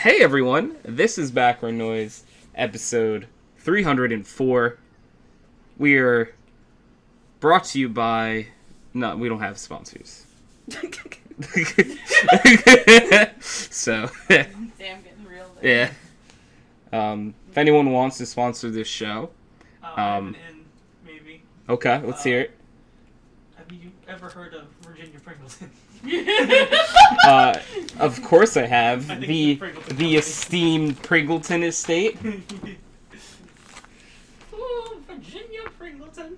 Hey everyone, this is Background Noise, episode 304. We are brought to you by... No, we don't have sponsors. So... Damn, getting real there. Yeah. If anyone wants to sponsor this show... I have an in, maybe. Okay, let's hear it. Have you ever heard of Virginia Pringleton? Of course I have. I think The Pringleton esteemed Pringleton estate. Ooh, Virginia Pringleton.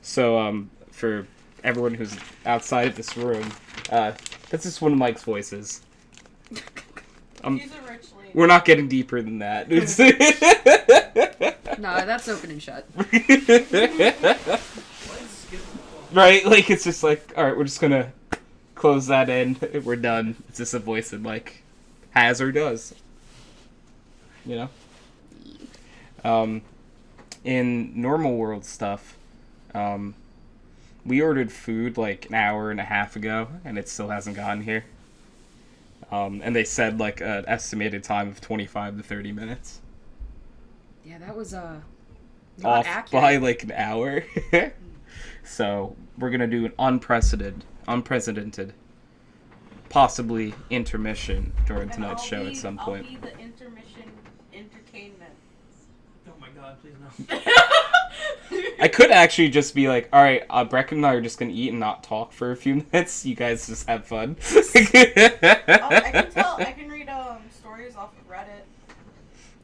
So, for everyone who's outside of this room, that's just one of Mike's voices. He's a rich lady. We're not getting deeper than that. No, that's open and shut. Right? Like, it's just like, alright, we're just gonna close that in. We're done. It's just a voice that Mike has or does. You know? In normal world stuff, we ordered food like an hour and a half ago, and it still hasn't gotten here. And they said like an estimated time of 25 to 30 minutes. Yeah, that was not Off accurate. by like an hour. So we're gonna do an unprecedented, possibly intermission during tonight's show at some point. I'll be the intermission entertainment. Oh my god, please no. I could actually just be like, all right, Brecken and I are just gonna eat and not talk for a few minutes. You guys just have fun. I can read stories off of Reddit.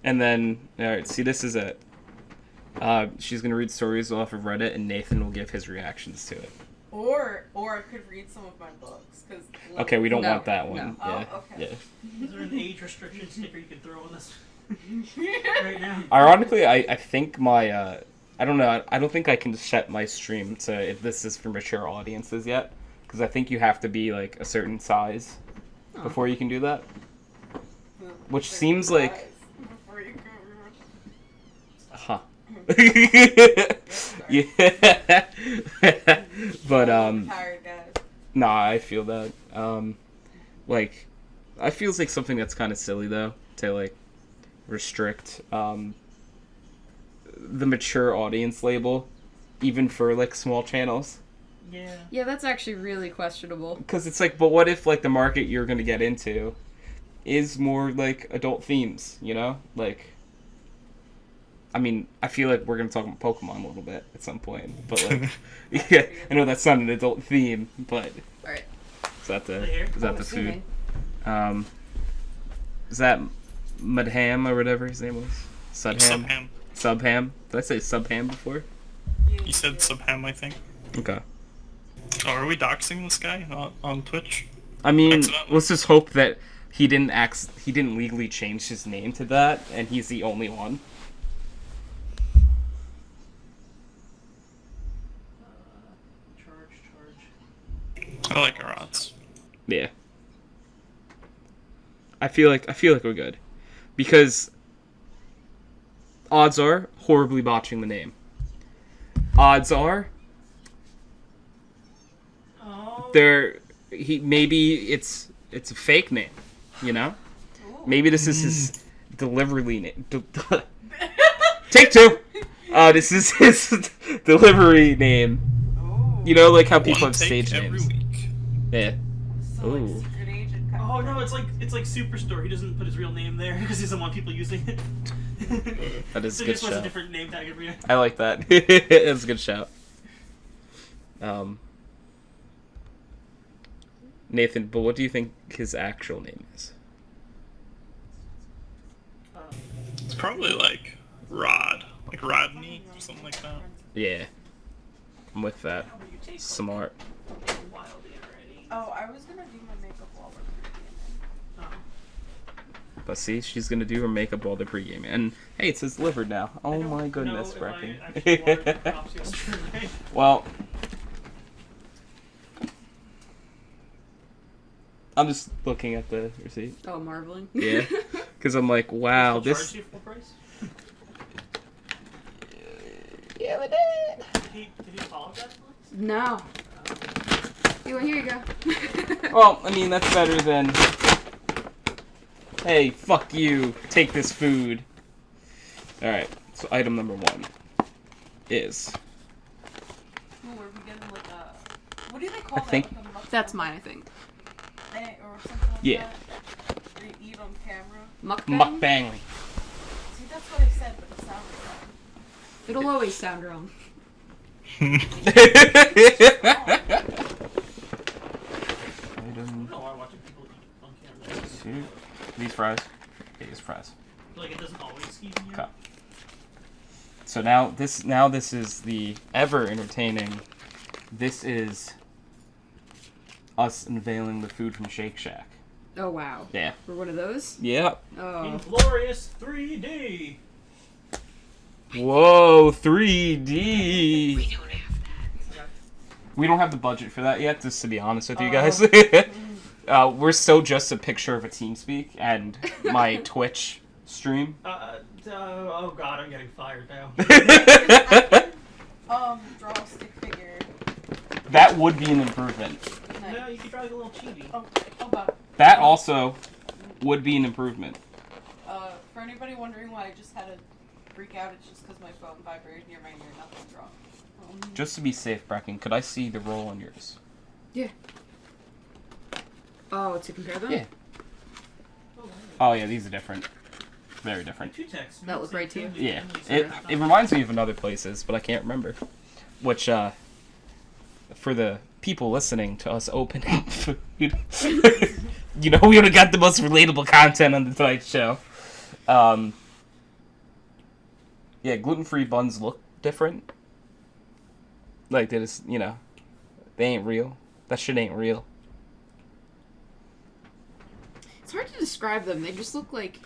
And then, all right, see, this is it. She's gonna read stories off of Reddit, and Nathan will give his reactions to it. Or I could read some of my books. Okay, we don't No, want that one. no. Yeah, Oh, okay. yeah. Is there an age restriction sticker you can throw on this right now? Ironically, I think my I don't know. I don't think I can set my stream to if this is for mature audiences yet, because I think you have to be like a certain size before you can do that. Which seems like, huh? Yeah. But Tired guys. nah, I feel that. Like, I feels like something that's kind of silly though to like restrict the mature audience label, even for like small channels. Yeah. Yeah, that's actually really questionable. Because it's like, but what if like the market you're gonna get into is more like adult themes, you know? Like, I mean, I feel like we're gonna talk about Pokemon a little bit at some point, but like, yeah, I know that's not an adult theme, but Alright. is that the Oh, food? assuming. Is that Mudham or whatever his name was? Sudham? Subham. Subham? Did I say Subham before? You said Subham, I think. Okay. Oh, are we doxing this guy on Twitch? I mean, Accidentally. let's just hope that he didn't legally change his name to that, and he's the only one. Charge. I like our odds. Yeah. I feel like we're good. Because odds are horribly botching the name. Odds are Oh. maybe it's a fake name, you know? Maybe this is his delivery name. Take two. This is his delivery name. Oh. You know, like how people One have take stage every names. week. Yeah. So like Ooh. secret agent kind Oh of no, thing. it's like Superstore. He doesn't put his real name there because he doesn't want people using it. That is So a he good just wants a shout. different name tag every day. I like that. That's a good shout. Nathan, but what do you think his actual name is? It's probably like Rod. Like Rodney or something like that. Yeah. I'm with that. How about you take Smart. something wildly already? Oh, I was gonna do my makeup while we're Oh. But see, she's gonna do her makeup while they're pre-gaming. And hey, it says delivered now. I Oh don't my know goodness, if I Brecken. actually ordered the props yesterday. Well, I'm just looking at the receipt. Oh, marveling. Yeah. Because I'm like, wow, Still this... charged you full price? Yeah, we did. Did he apologize for this? No. Here you go. Well, I mean, that's better than Hey, fuck you. Take this food. Alright, so item number 1 is... Ooh, are we getting like a... What do they call that? think- Like a mukbang That's mine, I think. or something like Yeah. that? Where you eat on camera? Mukbang? Mukbang. See, that's what I said, but it sounded wrong. It'll always sound wrong. Item I don't know why watching people eat on camera. 2. These fries. These fries. Like it doesn't always skeeve me Okay. out. So now this is the ever entertaining. This is us unveiling the food from Shake Shack. Oh, wow. Yeah. We're one of those? Yep. Oh. Inglorious 3D. Whoa, 3D. We don't have that. We don't have the budget for that yet, just to be honest with you Oh. guys. We're still just a picture of a TeamSpeak and my Twitch stream. Oh god, I'm getting fired now. Draw a stick figure. That would be an improvement. No, Nice. you could try like a little chibi. Oh, God. That also would be an improvement. For anybody wondering why I just had to freak out, it's just because my phone vibrated near my ear, nothing's wrong. Just to be safe, Brecken, could I see the roll on yours? Yeah. Oh, to compare them? Yeah. Oh yeah, these are different. Very different. Two texts. That looked right to you? Yeah. It reminds me of another places, but I can't remember. Which, for the people listening to us opening food, you know, we would have got the most relatable content on the Tonight Show. Yeah, gluten-free buns look different. Like, they just, you know, they ain't real. That shit ain't real. It's hard to describe them. They just look like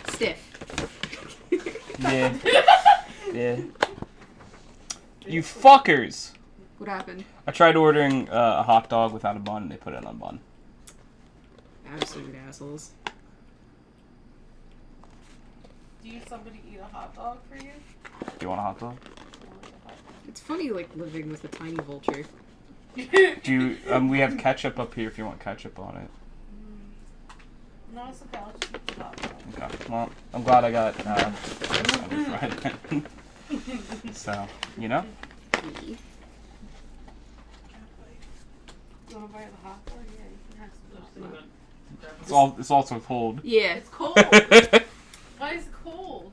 stiff. Yeah. Yeah. You fuckers! What happened? I tried ordering a hot dog without a bun, and they put it on bun. Absolute assholes. Do you somebody eat a hot dog for you? Do you want a hot dog? It's funny, like, living with a tiny vulture. Do you, we have ketchup up here if you want ketchup on it. No, it's okay. I'll just eat the hot dog. Okay. Well, I'm glad I got so, you know? Me. You want to buy the hot dog? Yeah, you can have some. It's also cold. Yeah. It's cold. Why is it cold?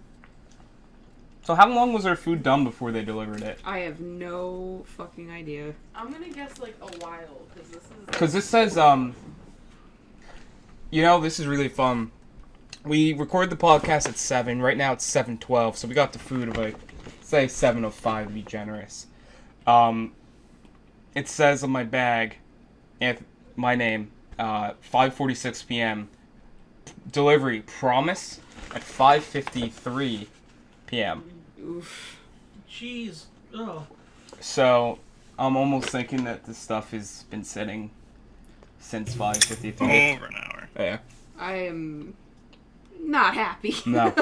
So how long was our food done before they delivered it? I have no fucking idea. I'm gonna guess like a while, because this is. Because this says, you know, this is really fun. We record the podcast at 7. Right now it's 7:12, so we got the food of, like, say 7:05 to be generous. It says on my bag, my name, 5:46 p.m. Delivery promise at 5:53 p.m. Oof. Jeez. Oh. So I'm almost thinking that this stuff has been sitting since 5:53. Over an hour. Yeah. I am not happy. No.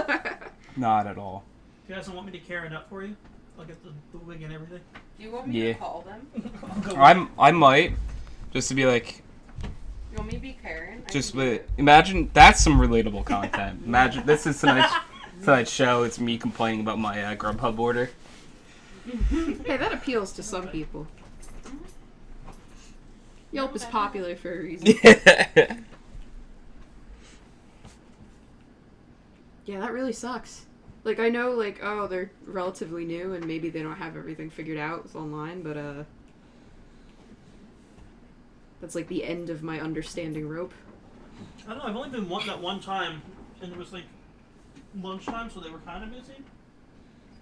Not at all. You guys don't want me to carry it up for you? I'll get the wig and everything. Do you want me Yeah. to call them? I might just to be like, You want me to be Karen? I just can do with, it. imagine that's some relatable content. Imagine this is tonight's show. It's me complaining about my Grubhub order. Hey, that appeals to some people. Yelp is popular for a reason. Yeah, that really sucks. Like, I know, like, oh, they're relatively new and maybe they don't have everything figured out with online, but, that's, like, the end of my understanding rope. I don't know, I've only been that one time, and it was like lunchtime, so they were kind of busy.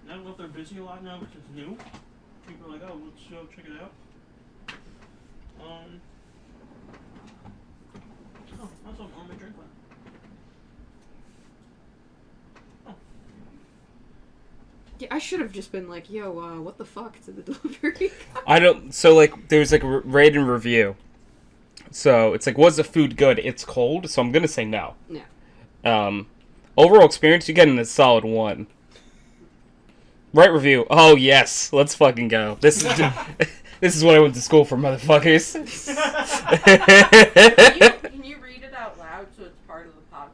I don't know if they're busy a lot now, which is new. People are like, oh, let's go check it out. Oh, that's what on my drink went. Yeah, I should have just been like, yo, what the fuck to the delivery? I don't. So like, there's like a rate and review. So it's like, was the food good? It's cold, so I'm gonna say no. No. Overall experience, you get in a solid 1. Right review. Oh yes, let's fucking go. This is this is what I went to school for, motherfuckers. Can you read it out loud so it's part of the podcast?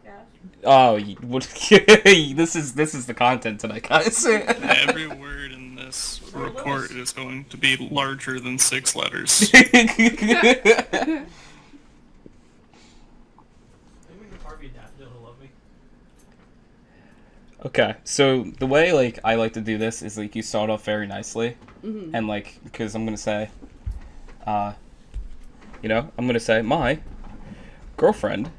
Oh, this is the content tonight, guys. Every word in this report is going to be larger than 6 letters. Maybe the Harvey Adapted will love me. Okay, so the way like I like to do this is like you start off very nicely, and like because I'm gonna say, I'm gonna say my girlfriend,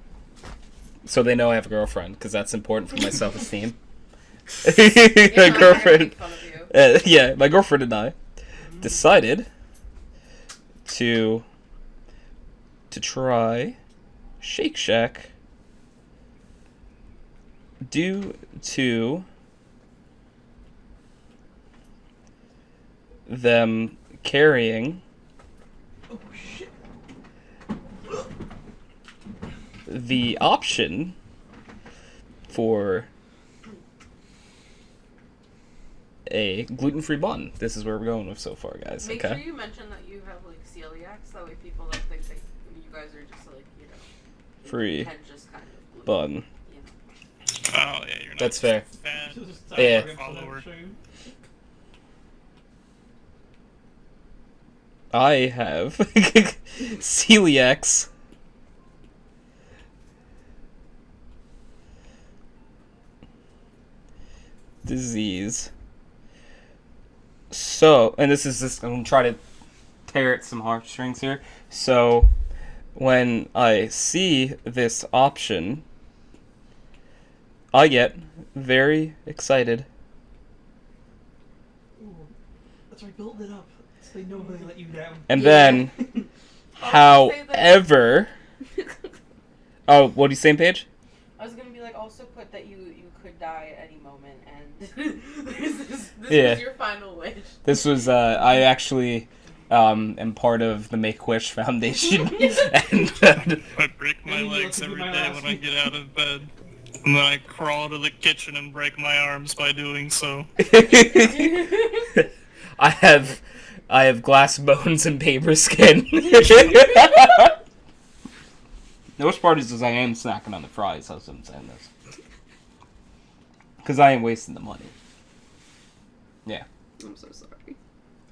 so they know I have a girlfriend because that's important for my self-esteem. My girlfriend, my girlfriend and I decided to try Shake Shack due to them carrying the option for a gluten-free bun. This is where we're going with so far, guys. Make Okay. sure you mention that you have like celiacs. That way people don't think that you guys are just like Free head just kind of bun. Oh, yeah, you're not That's fair. bad. Yeah. Follower. I have celiacs. Disease. So, and this is I'm gonna try to tear at some heartstrings here. So, when I see this option, I get very excited. Ooh, that's right, build it up. So they know they let you down. And then, however, oh, what are you saying, Paige? I was gonna be like, also put that you could die at any moment, and this Yeah. was your final wish. This was, I actually am part of the Make-Wish Foundation. And I break my Maybe legs that'll be every my day last when I get out of bed. And then I crawl to the kitchen and break my arms by doing so. I have glass bones and paper skin. The worst part is I am snacking on the fries. That's what I'm saying this. Because I am wasting the money. Yeah. I'm so sorry.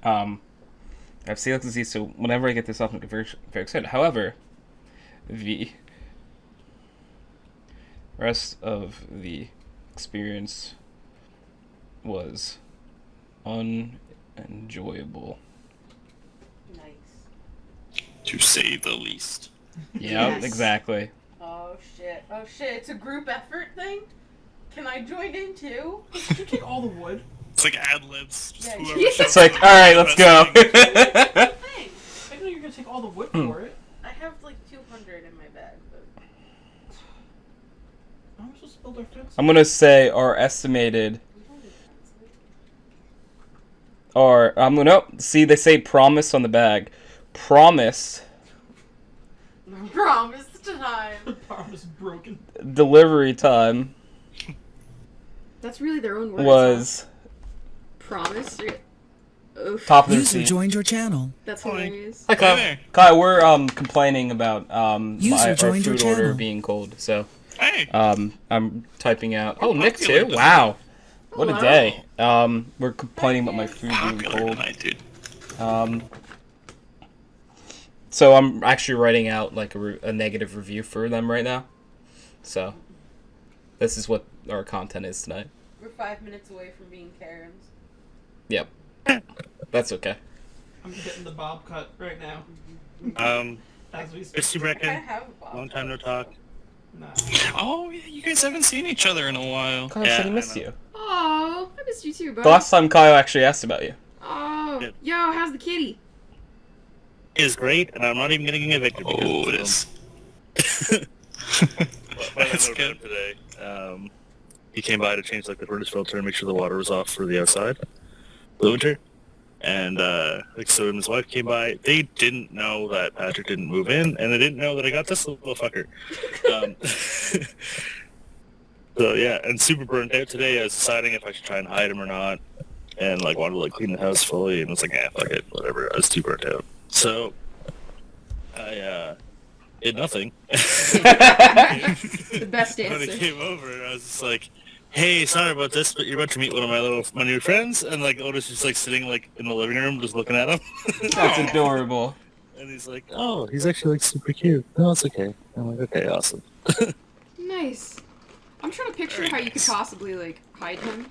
I have celiac disease, so whenever I get this off, I'm very, very excited. However, the rest of the experience was unenjoyable. Nice. To say the least. Yeah, Yes. exactly. Oh shit. It's a group effort thing. Can I join in too? Did you take all the wood? It's like ad-libs. Just Yeah. whoever It's shows It's like, up alright, with let's the go. best thing. Thanks. I didn't know you were gonna take all the wood Hmm. for it. I have like 200 in my bag, but How am I supposed to build our fence? I'm gonna say our estimated, we don't do fancy. or I'm gonna see they say promise on the bag. Promised Promise time. The farm is broken. delivery time That's really their own words. was Promise. Oof. top of the User receipt. joined your channel. That's Hi. hilarious. Hi, Kyle. Hey. Kyle, we're complaining about User our joined your food order channel. being cold. So Hey, I'm typing out. Oh, We're Nick popular too. tonight. Wow, what a Hello. day. We're complaining about my food being popular cold. tonight, dude. So I'm actually writing out like a negative review for them right now. So this is what our content is tonight. We're 5 minutes away from being Karens. Yep, that's okay. I'm getting the bob cut right now. As we speak. Miss you, I kinda Brecken. have a bob. Long time no talk. Nah. Oh, yeah, you guys haven't seen each other in a while. Kyle yeah, said he I missed know. you. Oh, I missed you too, bud. The last time Kyle actually asked about you. Oh, Yeah. yo, how's the kitty? It is great, and I'm not even getting evicted. Oh, it is. That's good. Today. He came by to change like the furnace filter and make sure the water was off for the outside, the winter. And so when his wife came by, they didn't know that Patrick didn't move in, and they didn't know that I got this little fucker. So yeah, and super burnt out today. I was deciding if I should try and hide him or not, and like wanted to like clean the house fully, and was like, fuck it, whatever. I was too burnt out. So I did nothing. The best When he answer. came over, I was just like, "Hey, sorry about this, but you're about to meet one of my new friends." And like Otis is like sitting like in the living room, just looking at him. That's adorable. And he's like, "Oh, he's actually like super cute." No, it's okay. I'm like, "Okay, awesome." Nice. I'm trying to picture Very how you could nice. possibly like hide him.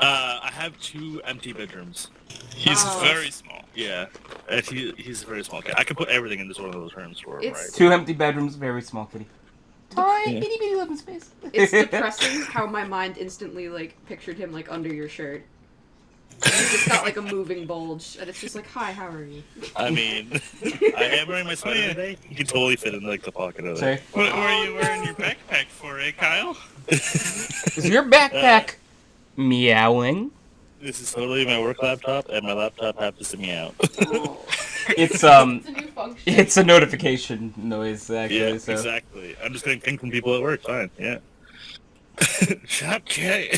I have 2 empty bedrooms. He's Oh. very small. Yeah, and he's a very small cat. I could put everything into one of those rooms for him, It's- right? 2 empty bedrooms, very small kitty. Tiny, Yeah. bitty, bitty living space. It's depressing how my mind instantly like pictured him like under your shirt. And he's just got like a moving bulge, and it's just like, "Hi, how are you?" I mean, I am wearing my sweater today. You can totally fit in like the pocket of it. Sorry. What were you wearing your backpack for, Kyle? Is your backpack meowing? This is totally my work laptop, and my laptop happens to meow. It's It's a new function. it's a notification noise actually. Yeah, So exactly. I'm just getting ping from people at work. Fine, yeah. Shut up, Kay.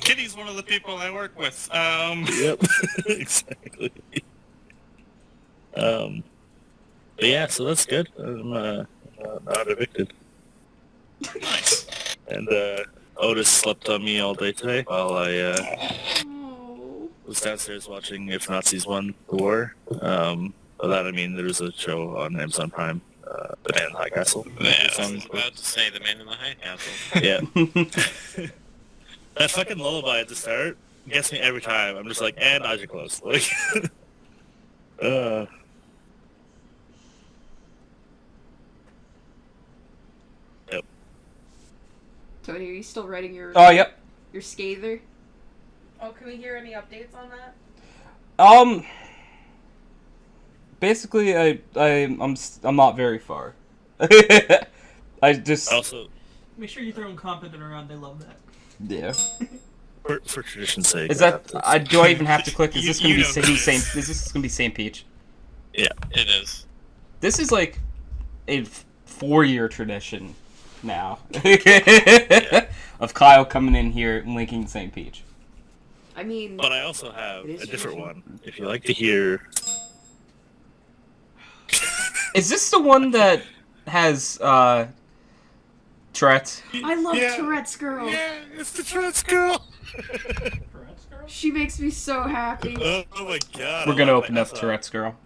Kitty's one of the people I work with. Yep, exactly. But yeah, so that's good. I'm not evicted. Nice. And Otis slept on me all day today while I Oh. was downstairs watching If Nazis Won the War. By that I mean there was a show on Amazon Prime, The Man in the High Castle. Yeah, I Sounds was about to say the man in the high castle. Yeah. That fucking lullaby at the start gets me every time. I'm just like, and eyes are closed. Like, Yep. Tony, are you still writing your Oh yep. your scather? Oh, can we hear any updates on that? Basically, I'm not very far. I just Also, Make sure you throw incompetent around. They love that. yeah. for tradition's sake. Is that do I even have to click? Is You- this gonna you be know same? this. Is this gonna be St. Peach? It is. This is like a 4-year tradition now of Kyle coming in here and linking St. Peach. I mean, But I also have It is a different tradition. one. If you like to hear, Is this the one that has Tourette's? I love Yeah. Tourette's girl. Yeah, it's the Tourette's girl. Tourette's girl? She makes me so happy. oh my god, We're I gonna love open my up ass off. Tourette's girl.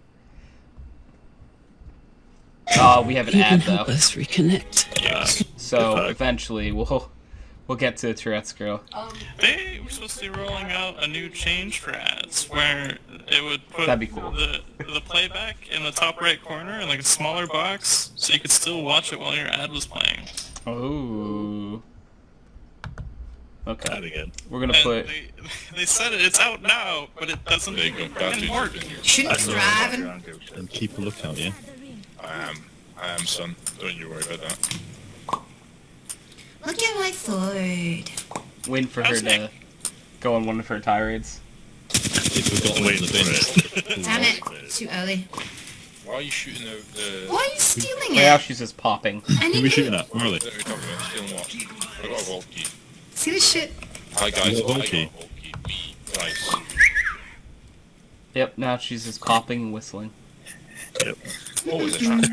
We have an ad though, us reconnect. so fuck. eventually we'll get to Tourette's girl. They were supposed to be rolling out a new change for ads where it would put That'd be cool. the playback in the top right corner in like a smaller box so you could still watch it while your ad was playing. Oh. Not Okay, again. we're gonna And put. they said it's out now, but it doesn't fucking work. Shouldn't I still driving. don't give a shit. And keep a lookout, yeah? I am, son. Don't you worry about that. Look at my sword. Waiting for her How's to Nick? go on one of her tirades. If we've got one Wait in the for bin. it. Damn it. Too early. Why are you shooting the... Why are you stealing Now it? she's just popping. I Who are need we to shooting at? Where are What they? are you talking about? Stealing what? I got a vault key. see this shit. Hi guys, You got a I vault got a key? vault key. Me. Nice. Yep, now she's just popping and whistling. What was it, Frank?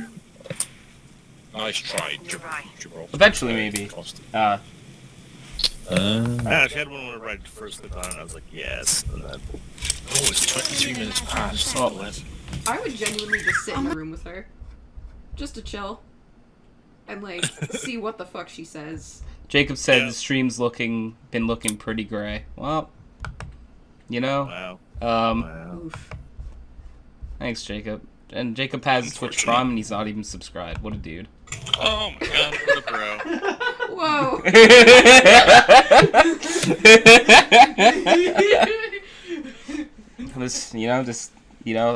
Nice try, Gibraltar. Eventually, maybe. Ah, she had one when I right first clicked on it, and I was like, yes. And then, Oh, it's 23 minutes past. Oh. I would genuinely just sit in a room with her, just to chill, and like see what the fuck she says. Jacob said Yeah. the stream's been looking pretty gray. Well, you know, wow. um, Wow. Oof. thanks, Jacob. And Jacob has Twitch Prime, and he's not even subscribed. What a dude. Oh my god, what a bro. Whoa.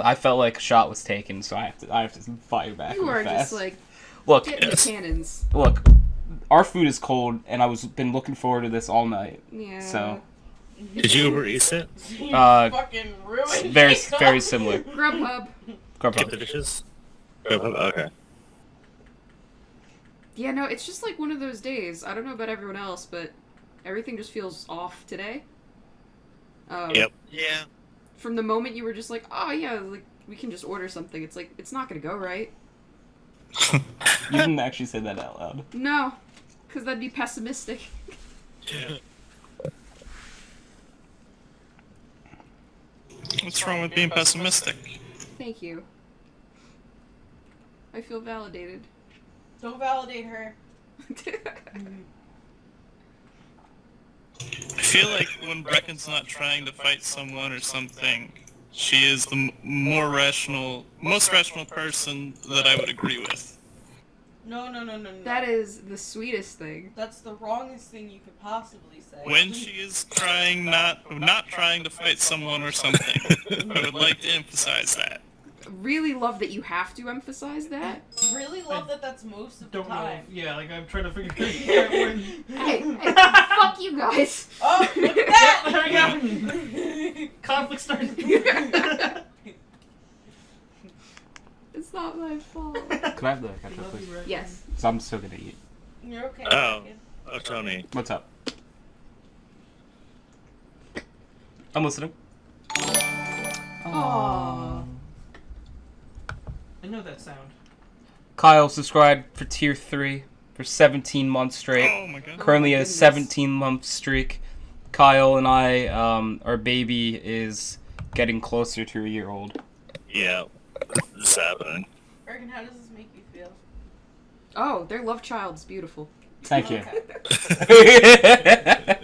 I felt like a shot was taken, so I have to fire back. You real are fast. just like look, getting the cannons. look. Our food is cold, and I was been looking forward to this all night. Yeah. So, Did you Uber Eats it? Fucking ruined very Jacob. very similar. Grubhub. Get the dishes? Okay. Yeah, no, it's just like one of those days. I don't know about everyone else, but everything just feels off today. Yep. Yeah. From the moment you were just like, oh yeah, like We can just order something. It's like, it's not gonna go right. You didn't actually say that out loud. No, because that'd be pessimistic. Yeah. What's wrong with being pessimistic? Thank you. I feel validated. Don't validate her. I feel like when Brecken's not trying to fight someone or something, she is the most rational person that I would agree with. No. That is the sweetest thing. That's the wrongest thing you could possibly say. When she is trying not trying to fight someone or something, I would like to emphasize that. Really love that you have to emphasize that. Really love that that's most of the Don't know. time. Yeah, like I'm trying to figure out when. Hey, fuck you guys. Oh, look at that! There we go. Conflict started. It's not my fault. Could I have the ketchup, please? Yes. So I'm still gonna eat. You're okay. Oh. Brecken. Oh, Tony. What's up? I'm listening. Aww. I know that sound. Kyle subscribed for tier 3 for 17 months straight. Oh my god. Currently Oh my a goodness. 17-month streak. Kyle and I, our baby is getting closer to a year old. Yeah. This is happening. Brecken, how does this make you feel? Oh, their love child's beautiful. Thank you. Okay.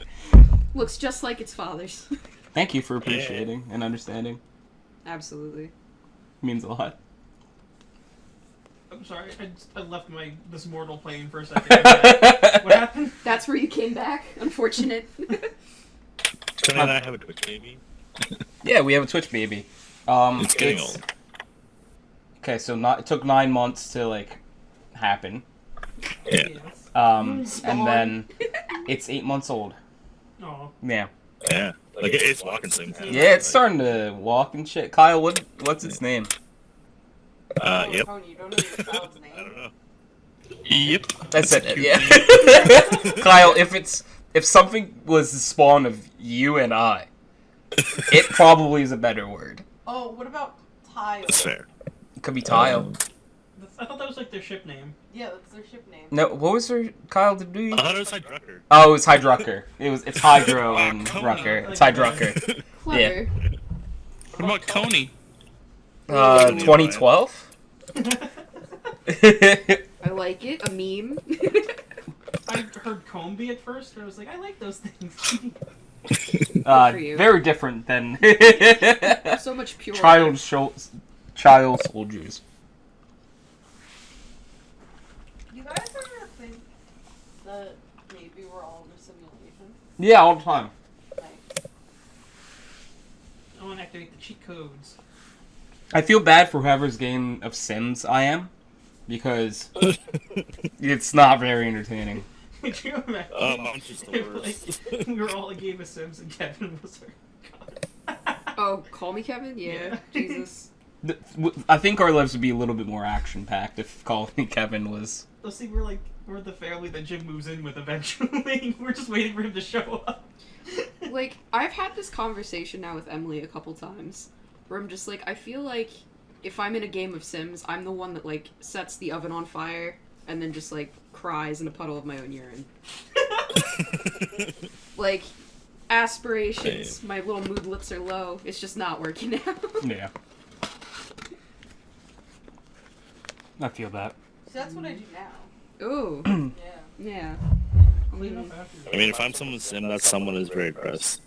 Looks just like its father's. Thank you for appreciating and understanding. Absolutely. Means a lot. I'm sorry, I left this mortal plane for a second. What happened? That's where you came back. Unfortunate. Tony and I have a Twitch baby. Yeah, we have a Twitch baby. It's getting old. Okay, so it took 9 months to like happen. Yeah. And Spawn. then it's 8 months old. Oh, Yeah. Yeah. Like it's walking soon. Yeah, it's starting to walk and shit. Kyle, what's its name? Yep. Tony, you don't know your child's I don't name? know. Yep. That's it. Yeah. Kyle, if something was the spawn of you and I, it probably is a better word. Oh, what about Tile? That's fair. It could be Tile. I thought that was like their ship name. Yeah, that's their ship name. No, what was her? Kyle, did we? I thought it was like Drucker. Oh, it was Hydrucker. It's Hydro and Come Rucker. on. It's Hydrucker. Clever. What about Coney? 2012. I like it. A meme. I heard Comby at first, and I was like, I like those things. for you. Very different than So much pure. child soldiers. You guys ever think that maybe we're all in a simulation? Yeah, all the time. Like, I want to activate the cheat codes. I feel bad for whoever's game of Sims I am, because it's not very entertaining. Could you imagine? Mine's just the if, worst. like, we were all a game of Sims and Kevin was our god. Oh, call me Kevin? Yeah. Jesus. I think our lives would be a little bit more action-packed if Calling Me Kevin was... Let's see, we're the family that Jim moves in with eventually. We're just waiting for him to show up. Like, I've had this conversation now with Emily a couple times, where I'm just like, I feel like if I'm in a game of Sims, I'm the one that, like, sets the oven on fire and then just, like, cries in a puddle of my own urine. Like, aspirations, my little moodlets are low. It's just not working out. Yeah. I feel that. so that's what I do now. Ooh. Yeah. Yeah. Clean up after I mean, if I'm someone's sim, that's someone who's very depressed.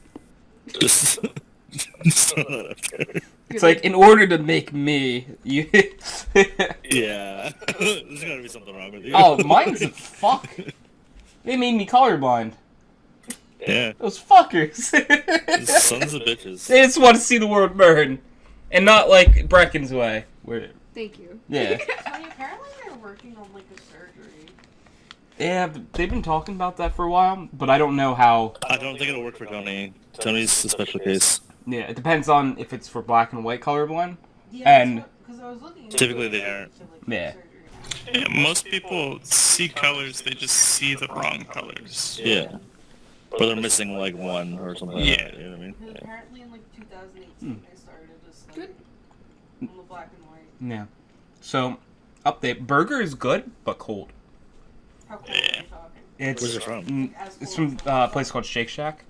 Just throw that up there. It's like, in order to make me, you... Yeah. There's gotta be something wrong with you. Oh, mine's a fuck. They made me colorblind. Yeah. Those fuckers. Sons of bitches. They just want to see the world burn. And not like Brecken's way. Where, Thank you. yeah. Tony, apparently they're working on like a surgery. Yeah, but they've been talking about that for a while, but I don't know how. I don't think it'll work for Tony. Tony's a special case. Yeah, it depends on if it's for black and white colorblind. Yeah, And- because I was looking. Typically they are. Yeah. Yeah, most people see colors, they just see the wrong colors. Yeah. But they're missing like one or something like Yeah. that, you know what I mean? Because Yeah. apparently in like 2018 they started a study. Good. on the black and white. Yeah. So, update. Burger is good, but cold. How cold are you talking? It's Where's it from? As It's cold from as a place called Shake Shack.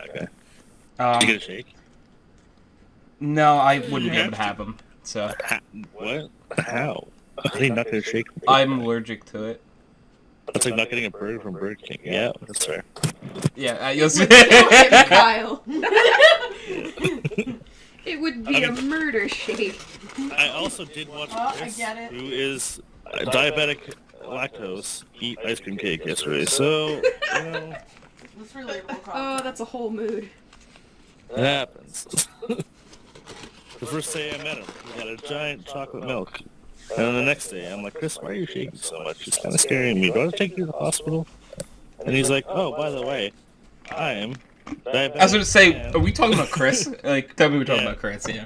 Okay. Um, Did you get a shake? no, I wouldn't be able to have them. So What? How? Are they not going to shake? I'm allergic to it. That's like not getting a burger from Burger King. Yeah, that's fair. Yeah, It you'll would see. kill him, Kyle. It would be I a mean- murder shake. I also did watch Oh, I Chris, get it. who is diabetic lactose, eat ice cream cake yesterday. So, That's relatable content. Oh, that's a whole mood. it happens. The first day I met him, he had a giant chocolate milk. And then the next day, I'm like, Chris, why are you shaking so much? It's kind of scaring me. Do I have to take you to the hospital? And he's like, oh, by the way, I am diabetic. I was gonna say, and-" are we talking about Chris? Like, tell me we're talking Yeah. about Chris. Yeah.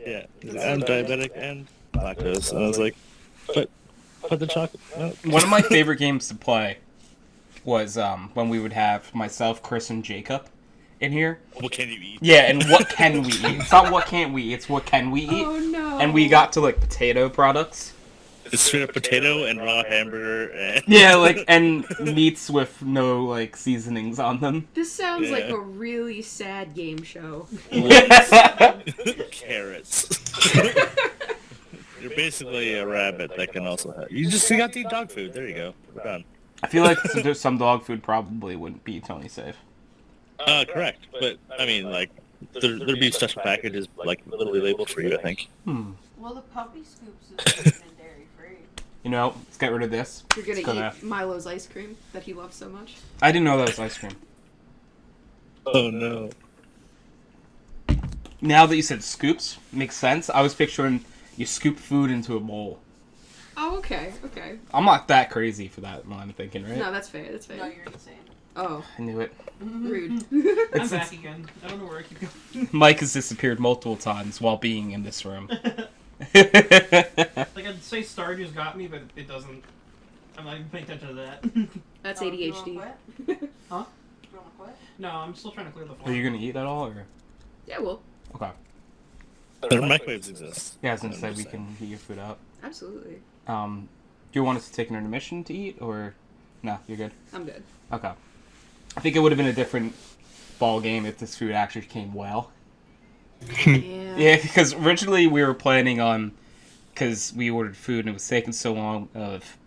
Yeah, he's like, I'm diabetic and lactose. And I was like, but the chocolate milk. One of my favorite games to play was when we would have myself, Chris, and Jacob in here. What can you eat? Yeah, and what can we eat? It's not what can't we eat, it's what can we eat. Oh no. And we got to like potato products. It's straight up potato and raw hamburger and Yeah, like and meats with no like seasonings on them. This sounds like Yeah. a really sad game show. carrots. You're basically a rabbit that can also have. You got to eat dog food. There you go. We're done. I feel like some dog food probably wouldn't be Tony safe. Correct. But I mean, like, there'd be special packages like literally labeled for you. I think. Well, the puppy scoops is vegan and dairy free. You know, let's get rid of this. You're gonna It's gonna- eat Milo's ice cream that he loves so much. I didn't know that was ice cream. Oh no. Now that you said scoops, makes sense. I was picturing you scoop food into a bowl. Oh, okay, okay. I'm not that crazy for that line of thinking, right? No, that's fair, that's fair. No, you're insane. Oh, I knew it. rude. I'm It's- back again. I don't know where I keep going. Mike has disappeared multiple times while being in this room. Like, I'd say Stardew's got me, but it doesn't. I'm not even paying attention to that. That's Oh, ADHD. You wanna quit? Huh? You wanna quit? No, I'm still trying to clear the floor. Are you gonna eat at all, or Yeah, well, okay? Their microwaves exist. Yeah, I was gonna say we can heat your food up. absolutely. Do you want us to take an intermission to eat, or no? You're good. I'm good. Okay. I think it would have been a different ball game if this food actually came well. Yeah. Yeah, because originally we were planning on, because we ordered food and it was taking so long of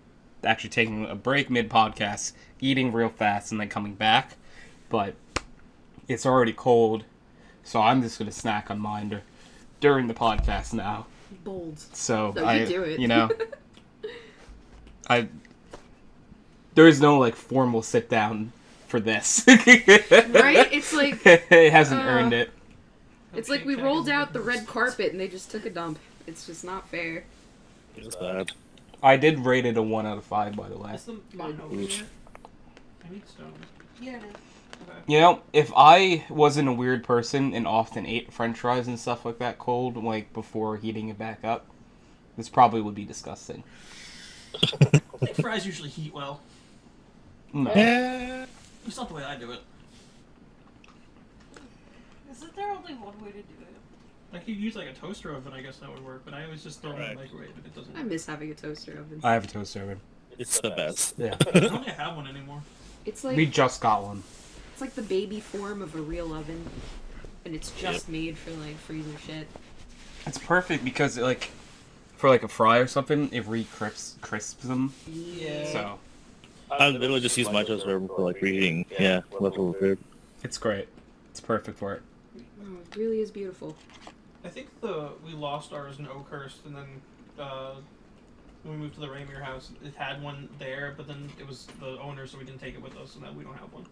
actually taking a break mid-podcast, eating real fast, and then coming back. But it's already cold, so I'm just going to snack on mine during the podcast now. Bold. So No, you do it. you know, there is no like formal sit down for this. Right? It's like it hasn't earned it. it's like we rolled out the red carpet and they just took a dump. It's just not fair. It's bad. I did rate it a 1 out of 5, by the way. Is the mine over here? I need stone. Yeah, it is. Okay. You know, if I wasn't a weird person and often ate French fries and stuff like that cold, like before heating it back up, this probably would be disgusting. I think fries usually heat well. No. Yeah. It's not the way I do it. Isn't there only one way to do it? Like, you use like a toaster oven, I guess that would work, but I always just throw it in Right. the microwave and it doesn't I work. miss having a toaster oven. I have a toaster oven. It's the best. Yeah. I don't think I have one anymore. It's like We just got one. it's like the baby form of a real oven, and it's just made for like freezer shit. It's perfect because, like, for like a fry or something, it crisps them. Yeah. So, I literally just use my toaster oven for like reheating. Yeah, leftover food. it's great. It's perfect for it. Oh, it really is beautiful. I think we lost ours in Oakhurst, and then when we moved to the Raymer house, it had one there, but then it was the owner, so we didn't take it with us, so now we don't have one.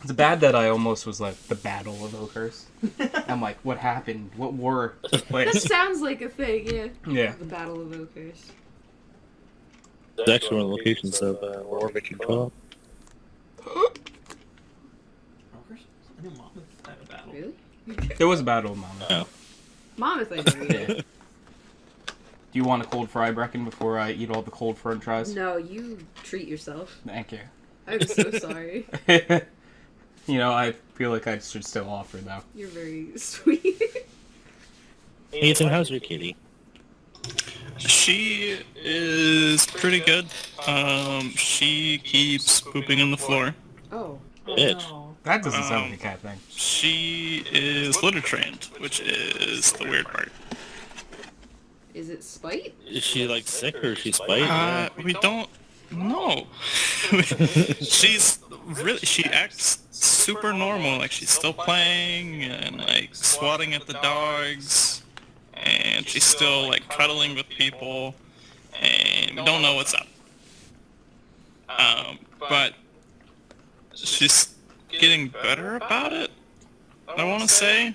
It's bad that I almost was like the Battle of Oakhurst. I'm like, what happened? What war took That place? sounds like a thing, yeah. Yeah. The Battle of Oakhurst. It's actually one of the locations of War Making Co-op. Oakhurst? I knew Monmouth had a battle. Really? There was a Battle of Mama. Oh. Monmouth, I know. Yeah. Do you want a cold fry, Brecken, before I eat all the cold French fries? No, you treat yourself. Thank you. I'm so sorry. You know, I feel like I should still offer, though. You're very sweet. Ethan, how's your kitty? She is pretty good. She keeps pooping on the floor. Oh. Oh, Bitch. no. That doesn't sound like a cat thing. She is litter trained, which is the weird part. Is it spite? Is she like sick or is she spite? We don't know. She acts super normal, like she's still playing and like swatting at the dogs, and she's still like cuddling with people, and we don't know what's up. But she's getting better about it, I want to say.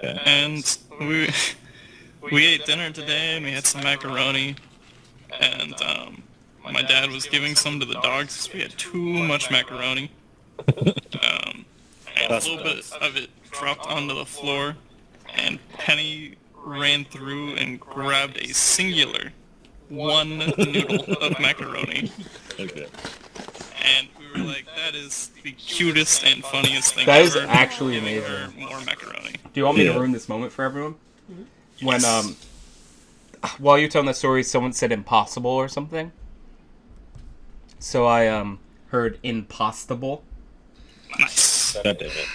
And we ate dinner today and we had some macaroni, and my dad was giving some to the dogs because we had too much macaroni. And a little bit of it dropped onto the floor, and Penny ran through and grabbed a singular one noodle of macaroni. Okay. And we were like, that is the cutest and funniest thing That is ever. actually Giving her amazing. more macaroni. Do you want me to Yeah. ruin this moment for everyone? Mm-hmm. When while you're telling that story, someone said impossible or something. So I heard impostable. Nice. God damn it.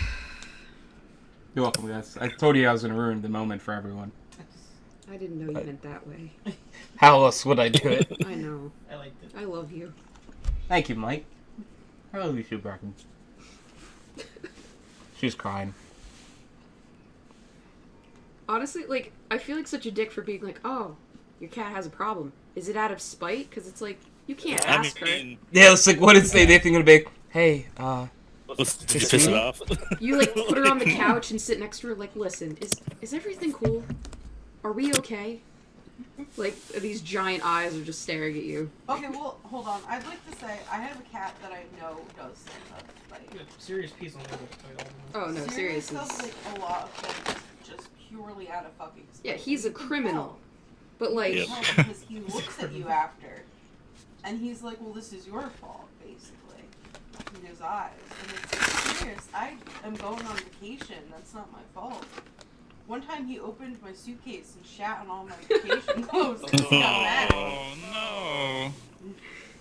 You're welcome, guys. I told you I was gonna ruin the moment for everyone. I didn't know you meant that way. How else would I do it? I know. I liked it. I love you. Thank you, Mike. I love you too, Brecken. She's crying. Honestly, like, I feel like such a dick for being like, oh, your cat has a problem. Is it out of spite? Because it's like, you can't I ask her. mean, Yeah, it's like, what is they think gonna be? Hey, did you piss it off? You, like, put her on the couch and sit next to her, like, listen, is everything cool? Are we okay? Like, these giant eyes are just staring at you. Okay, well, hold on. I'd like to say I have a cat that I know does things out of spite. Good. Serious piece on the title. Oh, no, Sirius seriously. does like a lot of things just purely out of fucking spite. Yeah, he's a You can criminal. tell. But, like, Yep. No, because he looks at you after, and he's like, "Well, this is your fault," basically, in his eyes. And it's like, serious. I am going on vacation. That's not my fault. One time, he opened my suitcase and shat on all my vacation clothes. And he got mad. Oh no.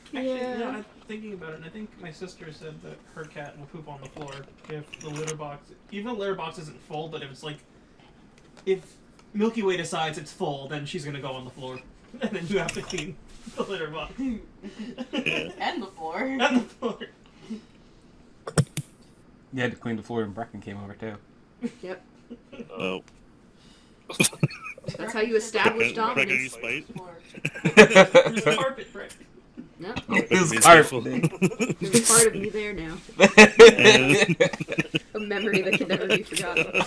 Actually, Yeah. no, I'm thinking about it, and I think my sister said that her cat will poop on the floor if the litter box, even the litter box isn't full, but if it's like, if Milky Way decides it's full, then she's gonna go on the floor, and then you have to clean the litter box And the floor. and the floor. you had to clean the floor and Brecken came over too. yep. Oh. That's how you establish Brecken, you dominance. spite? There's a carpet, right? No, This Be car- skillful. there's a part of me there now. A memory that can never be forgotten.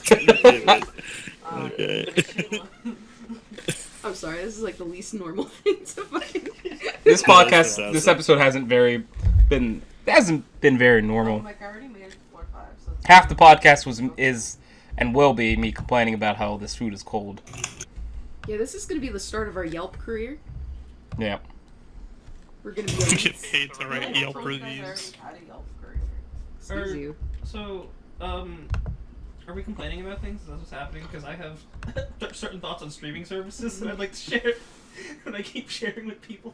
Okay. I'm sorry, this is like the least normal thing to fucking... This Yeah, podcast, that's this fantastic. episode hasn't very Oh, normal. Mike, I already made it to floor 5, so it's Half the podcast is and will be me complaining about how this food is cold. Yeah, this is gonna be the start of our Yelp career. Yeah. We're gonna be Get paid to write Yelp You guys already reviews. had a Yelp career. Excuse you. So, are we complaining about things? Is that what's happening? Because I have certain thoughts on streaming services that I'd like to share, and I keep sharing with people.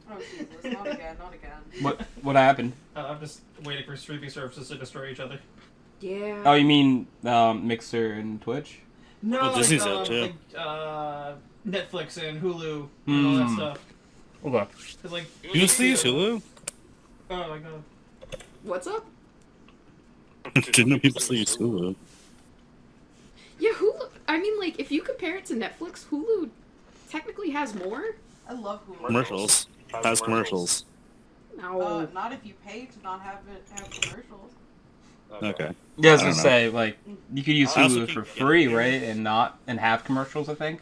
Oh, Jesus. Not again, not again. What happened? I'm just waiting for streaming services to destroy each other. Yeah. Oh, you mean Mixer and Twitch? No, Well, like, Disney's out, too. Netflix and Hulu and all that stuff. Okay. Cause like, You just use Hulu? oh my god. What's up? Didn't know people still use Hulu. Yeah, Hulu. I mean, like, if you compare it to Netflix, Hulu technically has more. I love Hulu. Commercials. Has commercials. No. Not if you pay to not have it have commercials. Okay. Yeah, I was I gonna don't say, like, you could use I also Hulu keep for getting free, it. right? And have commercials, I think.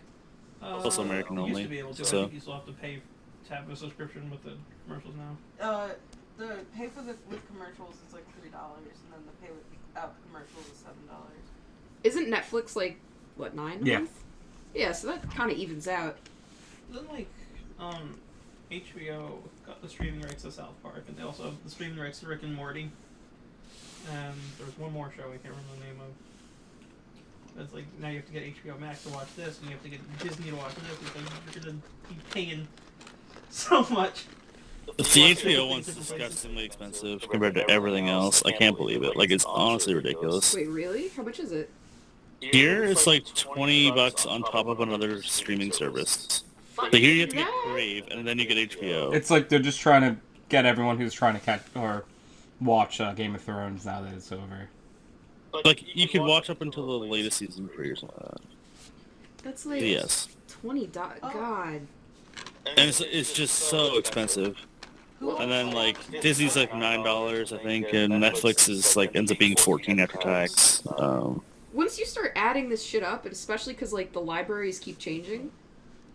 Also American you only, Used to be able to. so- I think you still have to pay to have a subscription with the commercials now. The pay for the with commercials is like $3, and then the pay without commercials is $7. Isn't Netflix like, what, 9 a Yeah. month? Yeah, so that kind of evens out. Then like, HBO got the streaming rights to South Park, and they also have the streaming rights to Rick and Morty. And there's one more show I can't remember the name It's like now you have to get HBO Max to watch this, and you have to get Disney to watch this. It's like you're gonna be paying so much. The HBO one's disgustingly expensive compared to everything else. I can't believe it. Like, it's honestly ridiculous. Wait, really? How much is it? Here, it's like $20 on top of another streaming service. So here you have to get Crave, and then you get HBO. It's like they're just trying to get everyone who's trying to catch or watch Game of Thrones now that it's over. Like, you could watch up until the latest season 3 or something like that. That's like Yes. $20. God. And it's just so expensive. And then, like, Disney's like $9, I think, and Netflix is, like, ends up being $14 after tax. Once you start adding this shit up, and especially because, like, the libraries keep changing.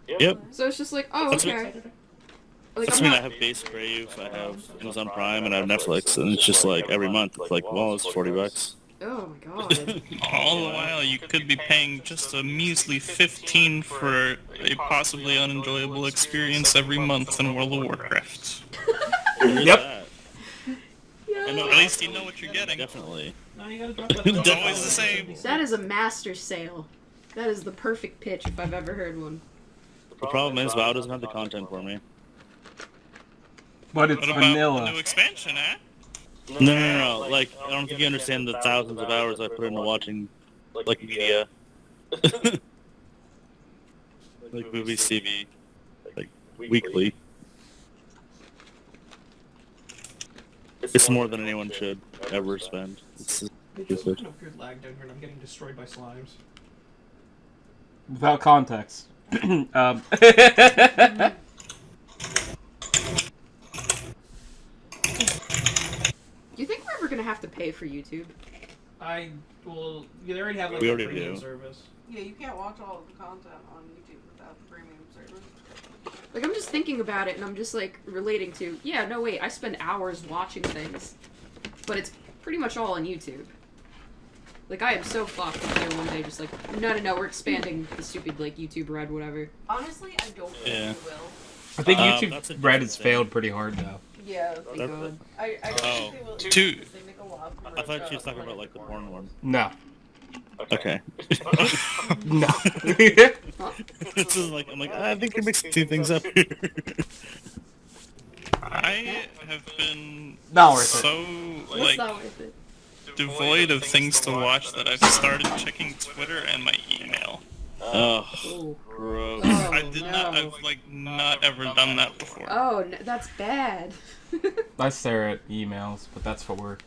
Yep. So it's just like, oh, That's okay. Like, That's I'm mean I not... have base Crave, I have Amazon Prime, and I have Netflix, and it's just like every month, it's like, well, it's $40. Oh my god. All the while, you could be paying just a measly 15 for a possibly unenjoyable experience every month in World of Warcraft. Yep. I know, At least you know what you're getting. Definitely. No, you gotta drop that. It's always the same. That is a master sale. That is the perfect pitch if I've ever heard one. The problem is, WoW doesn't have the content for me. But it's What about vanilla. the new expansion, eh? No. Like, I don't think you understand the thousands of hours I put into watching, like, media. Like, movies, TV, like, weekly. It's more than anyone should ever spend. It's There's a weird lag down here, and I'm getting destroyed by slimes. Without context. Do you think we're ever gonna have to pay for YouTube? Well, they already have like We a already premium do. service. Yeah, you can't watch all of the content on YouTube without the premium service. Like, I'm just thinking about it, and I'm just, like, relating to, yeah, no, wait, I spend hours watching things, but it's pretty much all on YouTube. Like, I am so fucked if they're one day just like, no, we're expanding the stupid, like, YouTube Red, whatever. Honestly, I don't think Yeah. you will. I think that's a YouTube different Red has thing. failed pretty hard though. Yeah, Thank God. I don't think they will. Two. Because they make a lot from I thought she was talking about, like, the porn one. No. Okay. No. This is like, I'm like, I think you're mixing two things up here. I have been Not worth it. so, It's like, not worth it. devoid of things to watch that I've started checking Twitter and my email. Oh, Oh. gross. Oh, I did not, no. I've, like, not ever done that before. Oh, that's bad. I stare at emails, but that's for work.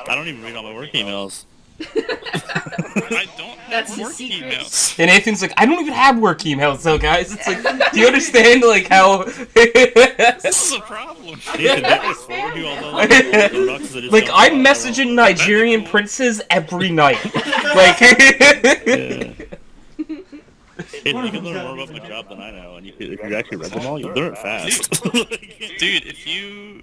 I don't even read all my work emails. I don't have That's his work secret. emails. And Nathan's like, I don't even have work emails though, guys. It's like, do you understand like how This is a problem. Ethan, that was forward you all the inboxes that just like don't I'm follow. messaging Nigerian princes every night. Like Yeah. Hey, you can learn more about my job than I know, and if you actually read them all, you'll learn it fast. Dude, if you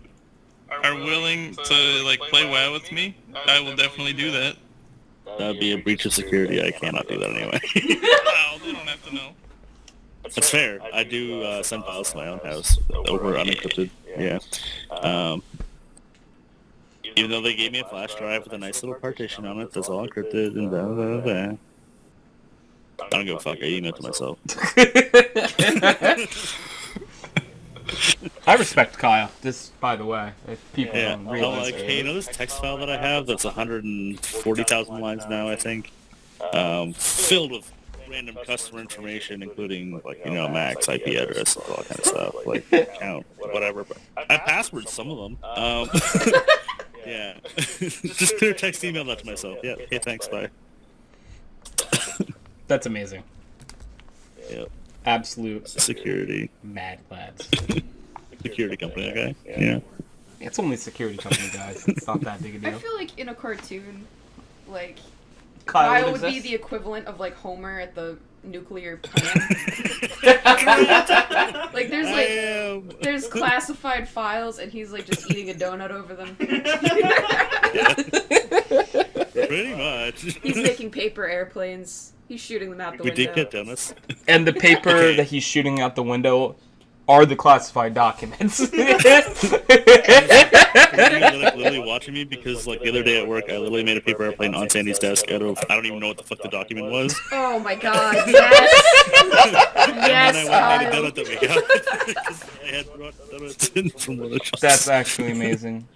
are willing to, like, play WoW with me, I will definitely do that. That would be a breach of security. I cannot do that anyway. Wow, they don't have to know. That's fair. I do send files to my own house over unencrypted. Yeah. Even though they gave me a flash drive with a nice little partition on it that's all encrypted and blah, blah, blah. I don't give a fuck. I email it to myself. I respect Kyle. This, by the way, if people Yeah. don't I'm realize like, hey, you know this text file that I have that's 140,000 lines now, I think? Filled with random customer information, including, like, you know, Mac's IP address, all that kind of stuff. Like, account, whatever. But I password some of them. Yeah. Just clear text email that to myself. Yeah, okay, thanks, bye. That's amazing. Yep. Absolute Security. mad lads. Security company, okay? Yeah. It's only a security company, guys. It's not that big a I deal. feel like in a cartoon, like, Kyle Kyle would would be exist? the equivalent of, like, Homer at the nuclear plant. Like, there's classified files, and he's, like, just eating a donut over them. Pretty much. He's making paper airplanes. He's shooting them out the We window. did get donuts. And the paper that he's shooting out the window are the classified documents. Another literally watching me because, like, the other day at work, I literally made a paper airplane on Sandy's desk out of, I don't even know what the fuck the document was. Oh my god, yes! Yes, And then I went and made a Kyle. donut that we got. Because I had brought donuts in from one of the shops. That's actually amazing.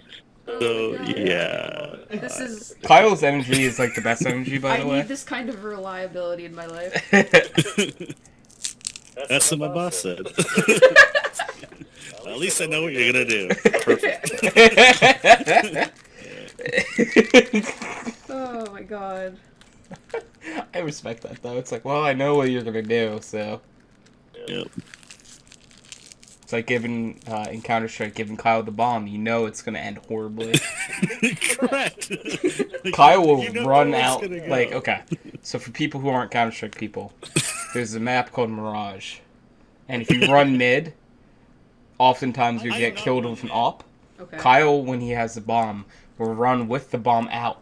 So, yeah. This is... Kyle's energy is like the best energy, by I the way. need this kind of reliability in my life. That's what my boss said. At least I know what you're gonna do. Perfect. Oh my god. I respect that though. It's like, well, I know what you're gonna do, so Yep. it's like giving in Counter-Strike, giving Kyle the bomb. You know it's gonna end horribly. Correct. Kyle will You know run where it's out. gonna go. Like, okay, so for people who aren't Counter-Strike people, there's a map called Mirage, and if you run mid, oftentimes you I get know killed run with an mid. op. Okay. Kyle, when he has the bomb, will run with the bomb out.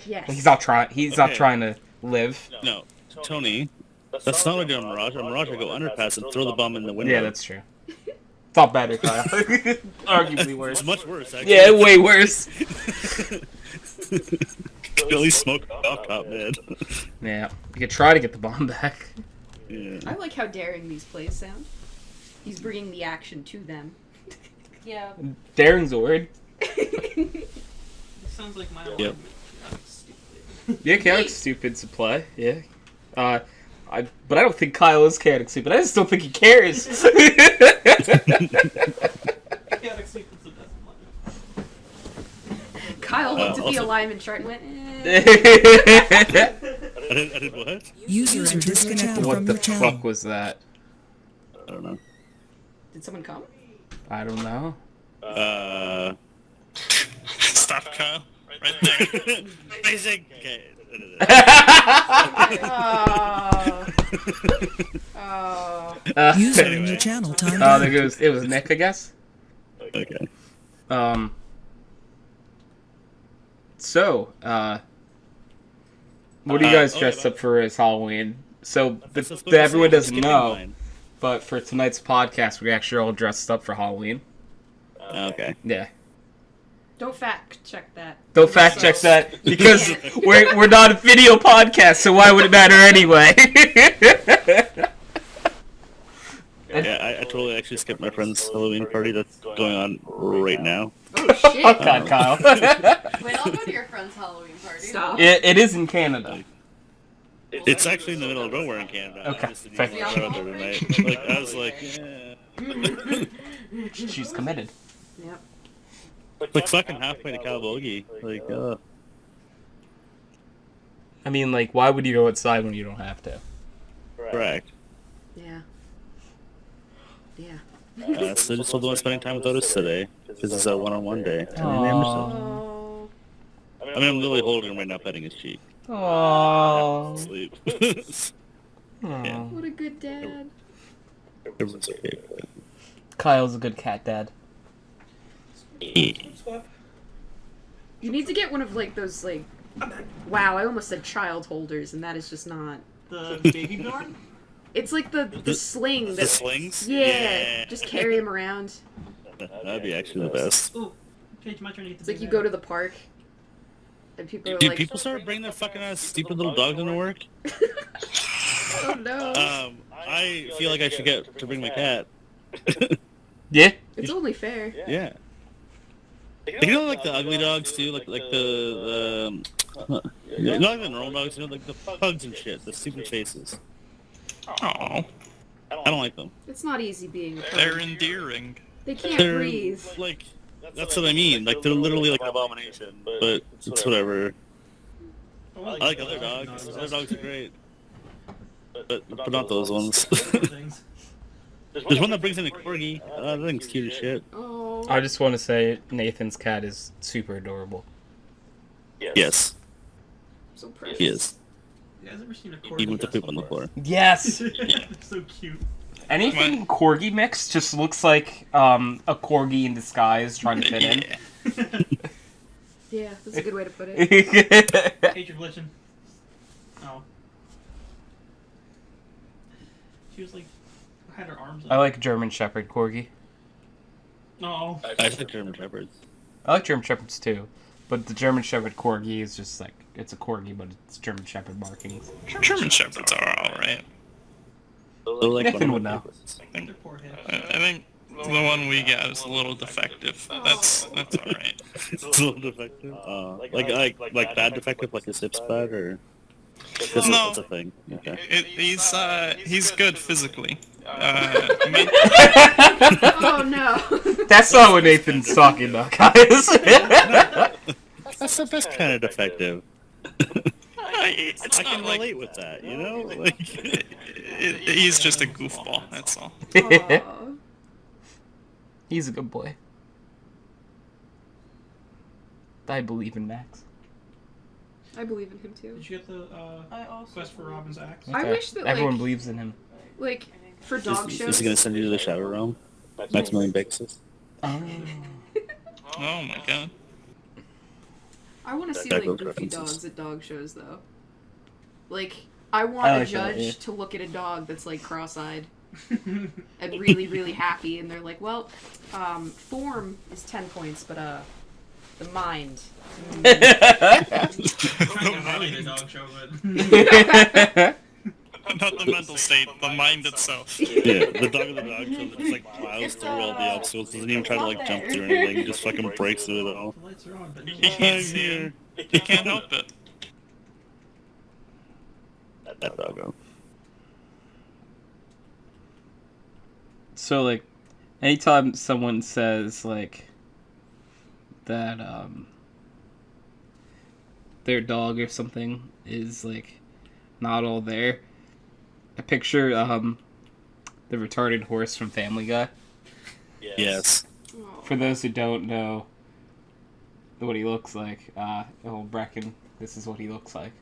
Yes. He's not trying. He's not Okay. trying to live. No, Tony, that's not what I do on Mirage. On Mirage, I go underpass and throw the bomb in the window. Yeah, that's true. It's not better, Kyle. Arguably worse. It's much worse, actually. Yeah, way worse. Can only smoke off top, man. Yeah, you could try to get the bomb back. Yeah. I like how daring these plays sound. He's bringing the action to them. Yeah. Darren Zord. This sounds like my Yep. alignment. That's stupid. Yeah, chaotic stupid to play. Yeah. But I don't think Kyle is chaotic stupid. I just don't think he cares. Chaotic sequence of death alignment. Kyle looked at the also- alignment chart and went, eh. I did what? User disconnected What from the your channel. fuck was that? I don't know. Did someone come? I don't know. Stop, Kyle. Right there. Basic. Okay. Oh. User in Anyway. your channel timed Oh, out. there goes. It was Nick, I guess. Okay. So, what are you guys oh, dressed yeah, up for as Halloween? So, That's supposed to everyone say doesn't skipping know, line. but for tonight's podcast, we actually all dressed up for Halloween. Okay. Yeah. Don't fact check that. Don't fact check that because we're not a video podcast, so why would it matter anyway? Yeah, I totally actually skipped my friend's Halloween party that's going on right now. Oh shit. Oh God, Kyle. Wait, I'll go to your friend's Halloween party. Stop. It is in Canada. It's actually in the middle of nowhere in Canada. Okay, I just didn't fair. even go out there tonight. Like, I was like, yeah. She's committed. Yep. Like fucking halfway to Cowbogie. Like, I mean, like, why would you go outside when you don't have to? correct. Yeah. Yeah. So I just told them I'm spending time with Otis today because it's a one-on-one day. And I named herself. Oh. I mean, I'm literally holding him right now, petting his cheek. Aww. Sleep. What a good dad. Everyone's okay. Kyle's a good cat dad. Swap. You need to get one of like those like wow, I almost said child holders and that is just not. The baby born? It's like the sling The that slings? yeah, just carry him around. That'd be actually the best. Ooh. Paige, my turn to get the It's like you baby go to the park and people are Dude, like people start bringing their fucking ass stupid little dogs into work. oh no. I feel like I should get to bring my cat. Yeah. It's only fair. Yeah. You know, like the ugly dogs too, like the not like the normal dogs, you know, like the pugs and shit, the stupid faces. Oh, I don't like them. It's not easy being a they're pug. endearing. They can't They're breathe. like, that's what I mean. Like they're literally like an abomination, but it's whatever. Oh, I like other dogs. Other dogs are great, but not those ones. things. There's one that brings in a corgi. That thing's cute as shit. Oh. I just want to say Nathan's cat is super adorable. Yes, So precious. he is. You guys ever seen a corgi? Even with the poop on the floor. Yes. They're so cute. Anything corgi mix just looks like a corgi in disguise trying to fit in. Yeah, that's a good way to put it. Paige, you're glitching. Oh. She was like, had her arms up. I like German Shepherd corgi. No. I think German shepherds. I like German Shepherds too, but the German Shepherd Corgi is just like, it's a Corgi, but it's German Shepherd markings. German Shepherds are alright. They're like Nathan one would of my know. favorites. They're poor heads. I think the one we got is a little defective. That's alright. It's a little defective. Like bad defective, like a sips bad, or that's No. that's a thing. Okay. He's good physically. Oh no. That's not what Nathan's talking about, guys. That's the best kind of defective. I It's can not like relate with that, you know? Like, he's just a goofball. That's all. Aw. He's a good boy. I believe in Max. I believe in him too. Did you get the I also quest for Robin's axe? I wish that, everyone like- believes in him. Like, for dog is shows. he gonna send you to the Shadow Realm? Maximilian Bexus? Oh. Oh my god. I want to see, That like, goes goofy references. dogs at dog shows, though. Like, I want I a like that, judge yeah. to look at a dog that's, like, cross-eyed and really, really happy, and they're like, well, form is 10 points, but, the mind. Kind of highly the dog show, but Not the mental state, the mind itself. Yeah, the dog of the dog show that just like plows through all the obstacles, doesn't even try to like jump through anything, just fucking breaks through it all. the lights are on. But He can't see it. He can't help it. That doggo. So, like, anytime someone says, like, that, their dog or something is, like, not all there, I picture, the retarded horse from Family Guy. Yes. Aw. For those who don't know what he looks like, old Brecken, this is what he looks like.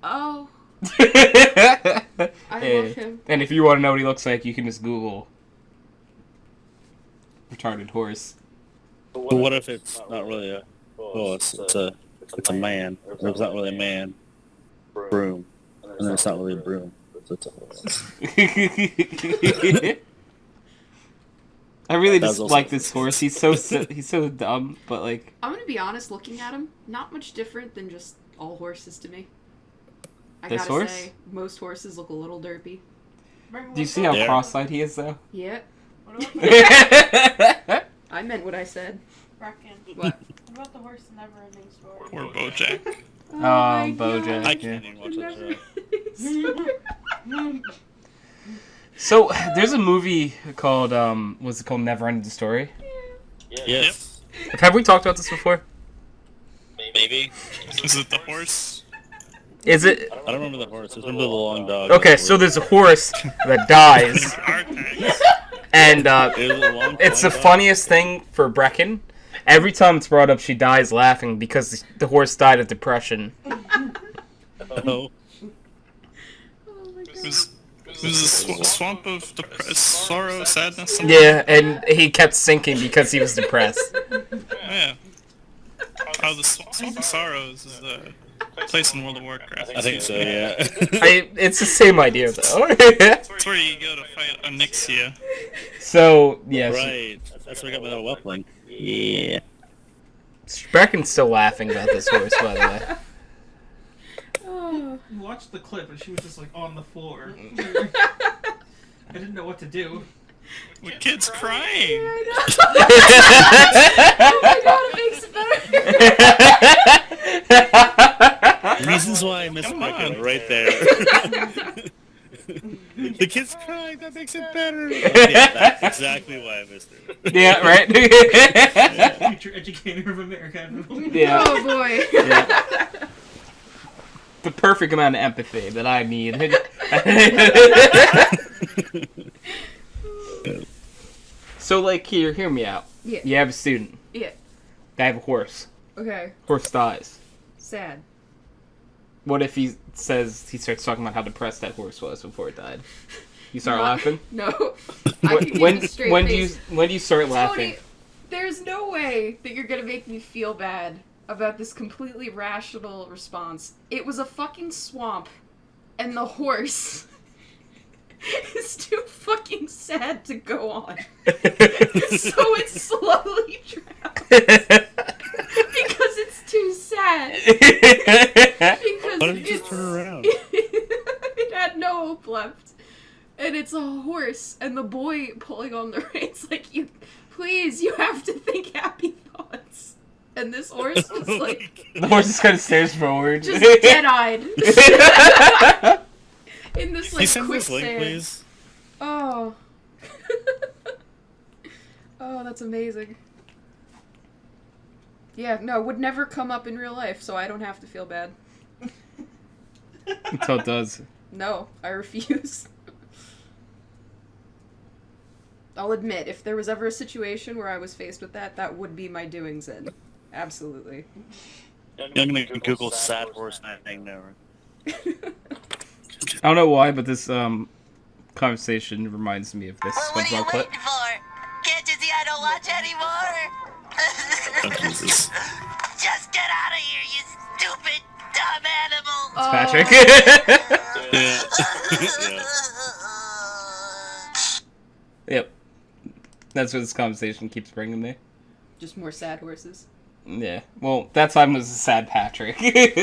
Oh, I love him. And if you want to know what he looks like, you can just Google retarded horse. But what if it's not really a horse? It's a man. Or it's not really a man. Broom. And then it's not really a broom. It's a horse. I really That just was also- like this horse. He's so dumb, but like I'm gonna be honest, looking at him, not much different than just all horses to me. I This gotta horse? say, most horses look a little derpy. do you see how Yeah. cross-eyed he is though? Yeah, What about the I meant what I said. Brecken? What? What about the horse in Never-Ending Story? Poor Bojack. Oh my Bojack. God. I can't even watch that show. So there's a movie called was it called Never Ending Story? Yes. Have we talked about this before? Maybe. Is it the horse? Is it I don't remember the horse. I just remember the long dog. okay? So there's a horse that dies, Archives. and It was a long it's the dog. funniest thing for Brecken. Every time it's brought up, she dies laughing because the horse died of depression. Oh. It was a swamp of sorrow, sadness. Something. Yeah, and he kept sinking because he was depressed. Yeah. Oh, the swamp of sorrows is the place in World of Warcraft. I think so, yeah. It's the same idea though. It's where you go to fight Onyxia. So yes, Right. That's where I got my little whelpling. Yeah. Brecken's still laughing about this horse, by the way. Oh. you watched the clip and she was just like on the floor. I didn't know what to do. The kid's crying. Oh my God, it makes it better. Reasons why I miss Come Brecken on. right there. The kid's crying, that makes it better. Yeah, that's exactly why I missed it. Yeah, right. Future educator of America. Yeah. Oh boy. Yeah. The perfect amount of empathy that I need. So, like, hear me out. Yeah. You have a student. Yeah. They have a horse. Okay. Horse dies. Sad. What if he starts talking about how depressed that horse was before it died? You start laughing? No. I can When, give a straight when face. do you start laughing? Tony, there's no way that you're gonna make me feel bad about this completely rational response. It was a fucking swamp, and the horse is too fucking sad to go on. So it slowly drowns. Because it's too sad. Because Why don't you just turn around? it had no hope left. And it's a horse, and the boy pulling on the reins like, you have to think happy thoughts. And this horse was like... The horse just kind of stares forward. just dead-eyed. In this, Can you like, send this link, quicksand. please? Oh. Oh, that's amazing. Yeah, no, would never come up in real life, so I don't have to feel bad. Until it does. No, I refuse. I'll admit, if there was ever a situation where I was faced with that, that would be my doings in. Absolutely. I'm gonna Google sad horse hang now. I don't know why, but this conversation reminds me of this Well, what are you SpongeBob clip. waiting for? Can't you see I don't watch anymore? Oh, Jesus. Just get out of here, you stupid, dumb animal! It's Patrick. Yeah. Yeah. Yep. That's what this conversation keeps bringing me. Just more sad horses. Yeah. Well, that time was a sad Patrick.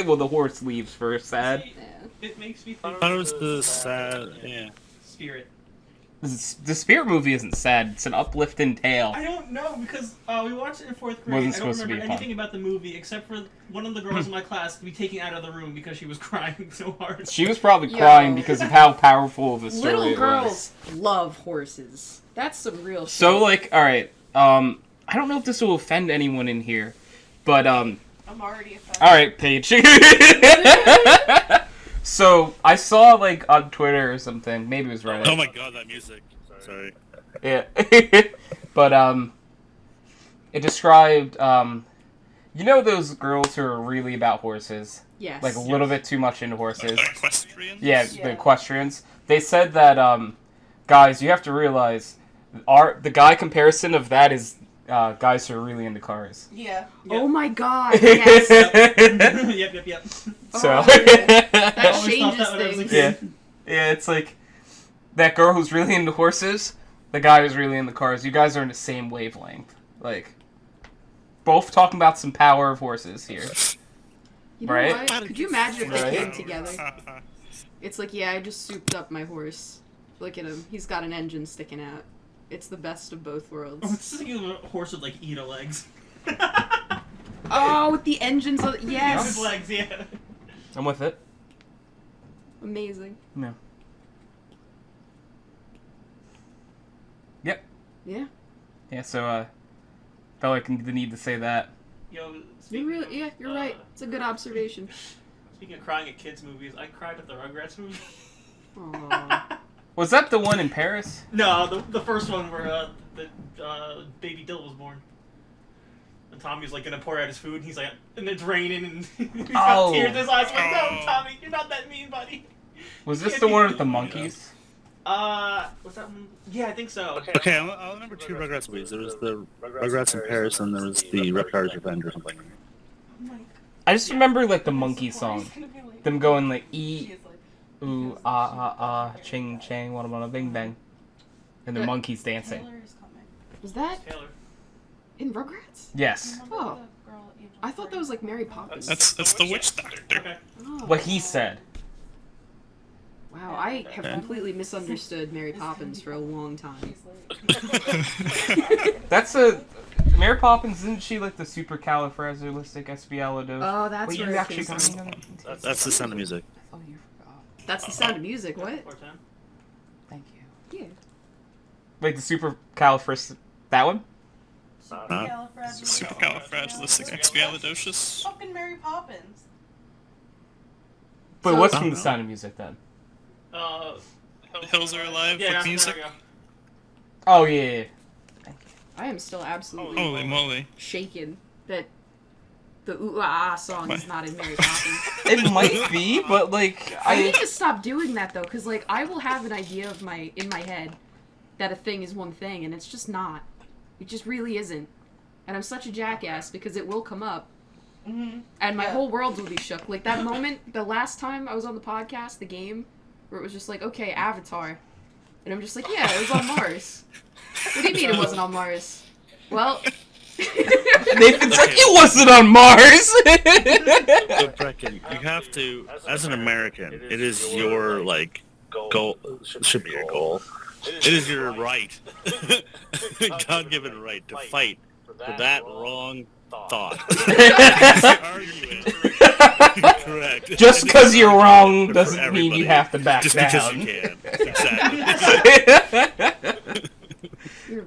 Well, the horse leaves for a sad. Yeah. It makes me I think thought it was the sad. Yeah. Spirit. The Spirit movie isn't sad. It's an uplifting tale. I don't know because we watched it in 4th grade. Wasn't I don't supposed to be remember fun. anything about the movie except for one of the girls in my class to be taken out of the room because she was crying so hard. She was probably Yo. crying because of how powerful of a story Little it was. girls love horses. That's some real shit. So, like, alright, I don't know if this will offend anyone in here, but, I'm already offended. alright, Paige. So, I saw, like, on Twitter or something, maybe it was Reddit. Oh my god, that music. Sorry. Yeah. But, it described, you know those girls who are really about horses? Yes. Like, a little bit too much into horses? Equestrians? Yeah, Yeah. the equestrians. They said that, guys, you have to realize, the guy comparison of that is, guys who are really into cars. Yeah. Oh my god, yes. Yep. So, Oh, yeah. That I always thought changes that when I was a things. yeah, kid. yeah, it's like that girl who's really into horses, the guy who's really into cars. You guys are in the same wavelength, like both talking about some power of horses here. You know Right? what? Could you imagine if they Right? came together? It's like, yeah, I just souped up my horse. Look at him. He's got an engine sticking out. It's the best of both I worlds. was thinking of a horse with like Eda legs. Oh, with the engines on... Yes! His legs, yeah. I'm with it. Amazing. No. Yep. Yeah. Yeah. So, felt like the need to say that. Yo, You're speaking really, yeah, you're right. It's a good observation. Speaking of crying at kids' movies, I cried at the Rugrats movie. Aww. Was that the one in Paris? No, the first one where the baby Dill was born. And Tommy's like gonna pour out his food, and he's like, and it's raining, and he's got Oh. tears in his eyes. I'm like, no, Oh. Tommy, you're not that mean, buddy. Was this the one with the monkeys? Was that one? Yeah, I think so. Okay, I'll remember two Rugrats movies. There was the Rugrats in Paris, and there was the Reptiles Revenge or something. I'm like, I just remember like the monkey He's song. gonna be like, Them going like she ee is like, ooh ah ching chang wada wada bing bang, and the Yeah. monkeys dancing. Taylor is coming. Was that Taylor. in Rugrats? Yes. Remember Oh. the girl Angel I thought that was like Mary Poppins. That's the witch doctor. Okay. Oh. What he said. Wow, I have completely misunderstood Mary Poppins for a long time. She's like, That's a Mary Poppins. Isn't she like the supercalifragilisticexpialidocious? Oh, that's Wait, you where it actually came got from. me? That's the Sound of Music. Oh, you forgot. That's the Sound of Music, what? Or 10. Thank you. Yeah. Wait, the supercalifragis. That one? Supercalifragilisticexpialidocious. Fucking Mary Poppins. But So- what's from the Sound of Music then? The Hills Are Alive Yeah, with music. there we go. Oh yeah. I am still absolutely Holy moly. shaken that the ooh ah ah song is not in Mary Poppins. It might be, but like I need to stop doing that though, because like I will have an idea of in my head that a thing is one thing, and it's just not. It just really isn't. And I'm such a jackass because it will come up, and my whole world will be shook. Like that moment, the last time I was on the podcast, the game, where it was just like, okay, Avatar, And I'm just like, yeah, it was on Mars. What do you mean it wasn't on Mars? Well... Nathan's like, it wasn't on Mars! But Brecken, you have to, as an American, it is your, like, goal, should be your goal. It is your right, God-given right, to fight for that wrong thought. Argue it. Correct. Just because you're wrong For doesn't mean everybody. you have to back Just down. because you can. Exactly.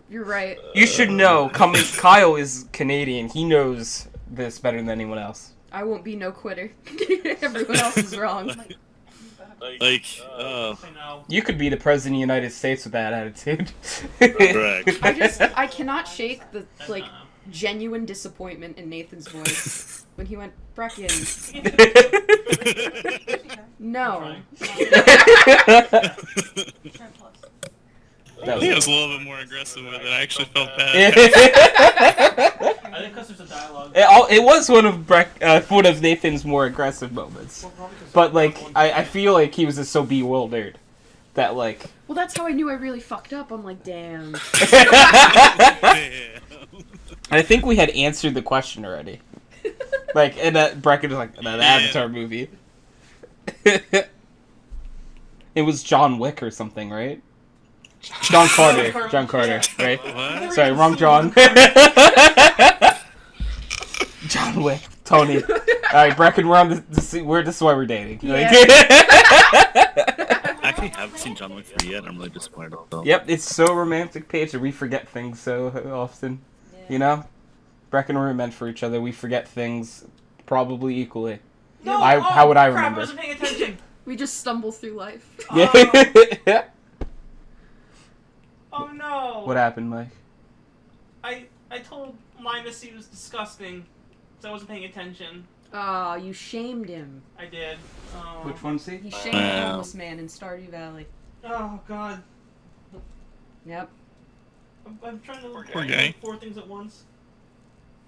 You're right. You should know, Kyle is Canadian. He knows this better than anyone else. I won't be no quitter. Everyone else is wrong. Like, I know. You could be the president of the United States with that attitude. correct. I cannot shake the, like, genuine disappointment in Nathan's voice when he went, Brecken. No. I think I was a little bit more aggressive with it. I actually felt bad. I think because there's a dialogue. It was one of Nathan's more aggressive moments, but like I feel like he was just so bewildered that like. Well, that's how I knew I really fucked up. I'm like, damn. I think we had answered the question already. Like, and that Brecken was like that Avatar movie. It was John Wick or something, right? John Carter. John Carter, right? What? Sorry, wrong John. John Wick. Tony. Alright, Brecken, we're on this is why we're dating. Yeah. I actually haven't seen John Wick 3 yet. I'm really disappointed with them. Yep, it's so romantic, Paige, that we forget things so often. You know? Brecken and we were meant for each other. We forget things probably equally. No, How would I crap, remember? I wasn't paying attention. We just stumble through life. Yeah. Oh no. What happened, Mike? I told Linus he was disgusting, so I wasn't paying attention. Aw, you shamed him. I did. Oh. Which one's he? You shamed the homeless man in Stardew Valley. Oh god. Yep. I'm trying to look Poor at guy. 4 things at once.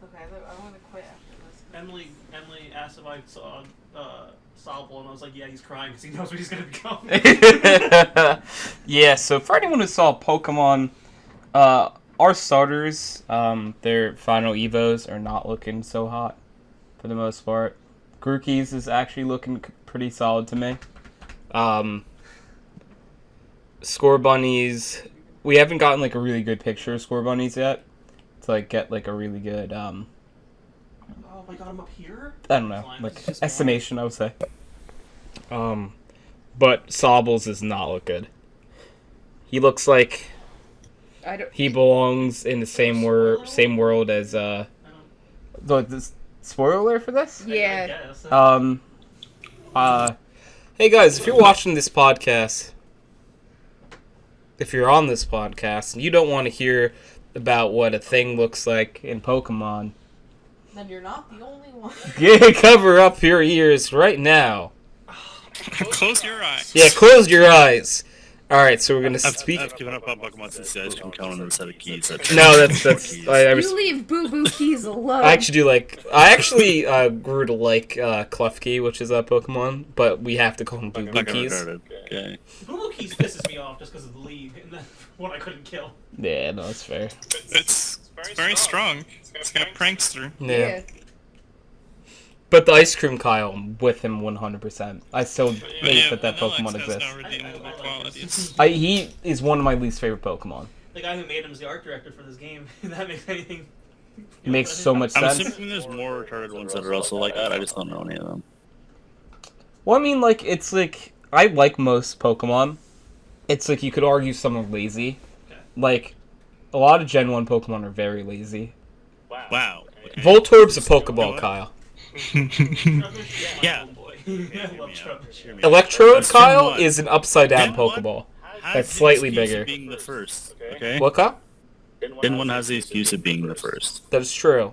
Okay, I want to quit after this. Emily asked if I saw Sobble, and I was like, yeah, he's crying because he knows what he's gonna become. Yeah, so for anyone who saw Pokemon, our starters, their final Evos are not looking so hot for the most part. Grookey's is actually looking pretty solid to me. Score Bunnies, we haven't gotten like a really good picture of Score Bunnies yet to like get like a really good Oh my god, I'm up here? I don't know, Fine, like it's just estimation I would say. But Sobbles does not look good. He looks like I don't. he belongs in the same world as the spoiler alert for this? Yeah. I guess. Hey guys, if you're watching this podcast, if you're on this podcast and you don't want to hear about what a thing looks like in Pokemon, Then you're not the only one. cover up your ears right now. Close your eyes. Yeah, close your eyes. Alright, so we're gonna speak. I've given up on Pokemon since the ice cream cone and the set of keys. No, that's I You leave Boo Boo Keys alone. I actually grew to like Klefki, which is a Pokemon, but we have to call him Boo Boo Keys. Okay. Boo Keys pisses me off just because of the league and then what I couldn't kill. Yeah, no, that's fair. It's very strong. It's got prankster. Yeah. But the Ice Cream Kyle, I'm with him 100%. I still hate that Vanilla Pokemon X has exists. no redeemable qualities. He is one of my least favorite Pokemon. The guy who made him is the art director for this game. If that makes anything. It makes so much I'm sense. assuming there's more retarded ones that are also like that. I just don't know any of them. Well, I mean, like, it's like, I like most Pokemon. It's like, you could argue some are lazy. Okay. Like, a lot of Gen 1 Pokemon are very lazy. Wow. Okay. Voltorb's a Pokeball, Kyle. Yeah. I love Trubbish. Electrode, Gen Kyle, 1. is an upside-down Gen 1 Pokeball. Has That's the slightly excuse bigger. of being the first. Okay. What, Kyle? Gen 1 has the excuse of being the first. That is true.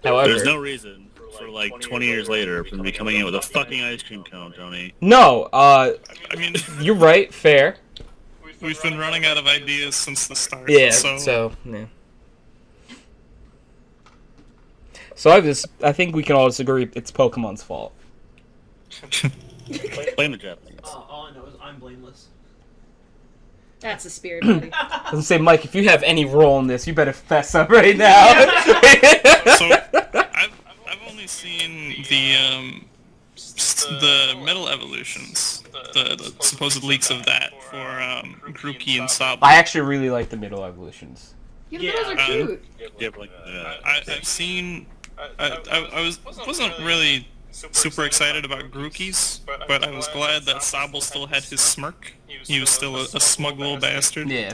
However, There's no reason for like 20 years later for them to be coming in with a fucking ice cream cone, Tony. no, I mean, you're right, fair. we've been running out of ideas since the start. Yeah, So, yeah. So I think we can all just agree it's Pokemon's fault. Blame the Japanese. All I know is I'm blameless. That's the spirit, buddy. I was gonna say, Mike, if you have any role in this, you better fess up right now. So I've only seen the metal evolutions, the supposed leaks of that for Grookey and Sable. I actually really like the middle evolutions. Yeah, but those are cute. Yeah, but I've seen. I wasn't really super excited about Grookey's, but I was glad that Sable still had his smirk. He was still a smug little bastard. Yeah.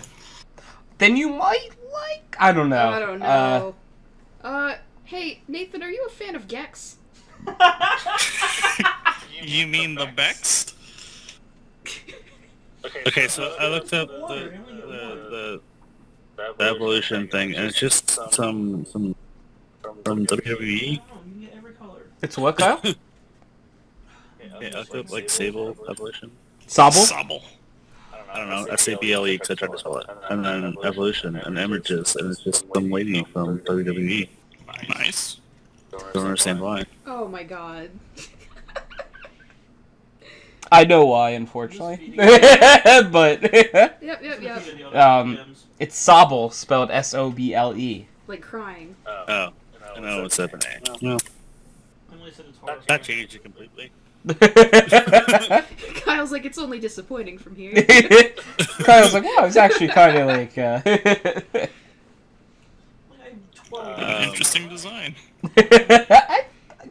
Then you might like. I don't know. I don't know. Hey, Nathan, are you a fan of Gex? You mean the Bext? Okay, so I looked up the evolution thing, and it's just some from WWE. Oh, you can get every color. It's what, Kyle? Yeah, I looked up like Sable evolution. Sable? Sable. I don't know, SABLE because I tried to spell it. And then evolution and images, and it's just some lady from WWE. Nice. Don't understand why. Oh my god. I know why, unfortunately. But Yep. it's Sable, spelled Soble. Like crying. Oh, I know what's happening. No, Emily said it's horrible. that changed it completely. Kyle's like, it's only disappointing from here. Kyle's like, wow, it's actually kind of like. Interesting design.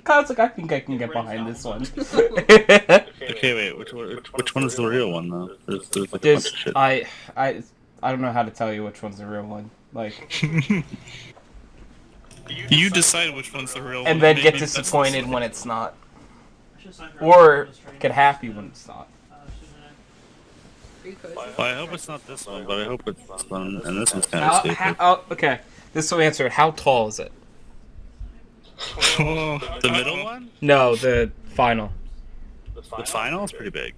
Kyle's like, I think I can get behind this one. Okay, wait, which one is the real one though? There's like a bunch of shit. I don't know how to tell you which one's the real one. Like, You decide which one's the real one. and then Maybe get that's disappointed when it's not, I should've signed her up or for this training. get happy when it's not. Are you cozy? Well, I hope it's not this one, but I hope it's this one, and this one's kind of stupid. Okay, this will answer it. How tall is it? The middle one? No, the final. The final is pretty big.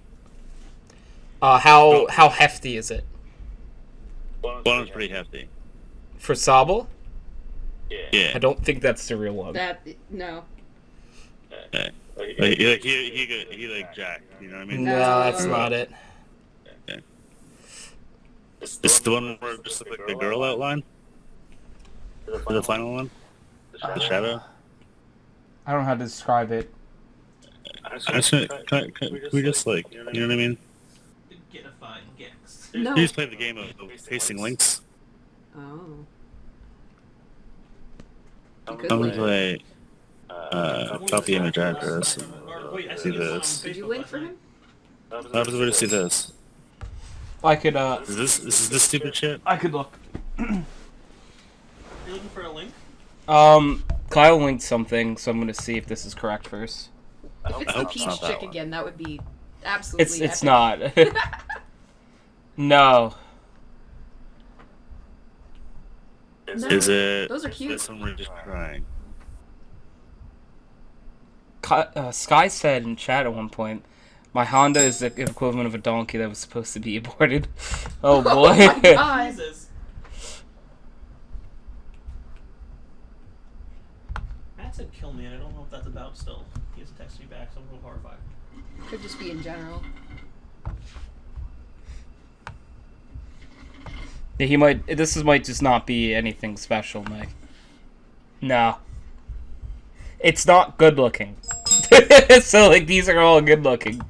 How hefty is it? One was pretty hefty. For Sable? Yeah. I don't think that's the real one. No. Okay. Like, he like Jack, you know what I mean? No, that's not it. Okay. It's the one where it just looked like the girl outline? The final one? The shadow? I don't know how to describe it. Can we just like, you know what I mean? Get a fine Gex. No. You just played the game of pasting links. Oh. I'm gonna play, copy image address, and Wait, I see see this. Did you link for him? How does the way to see this? I could Is this stupid shit? I could look. You're looking for a link? Kyle linked something, so I'm gonna see if this is correct first. If it's the hope it's Peach not that chick one. again, that would be absolutely It's epic. not. No. No, Is it those are cute. this one where you're just crying? Sky said in chat at one point, my Honda is the equivalent of a donkey that was supposed to be aborted. Oh boy. Oh my god. Jesus. Matt said kill me, and I don't know what that's about still. He hasn't texted me back, so I'm a little horrified. Could just be in general. Yeah, this might just not be anything special, Mike. No. It's not good looking. So, like, these are all good looking.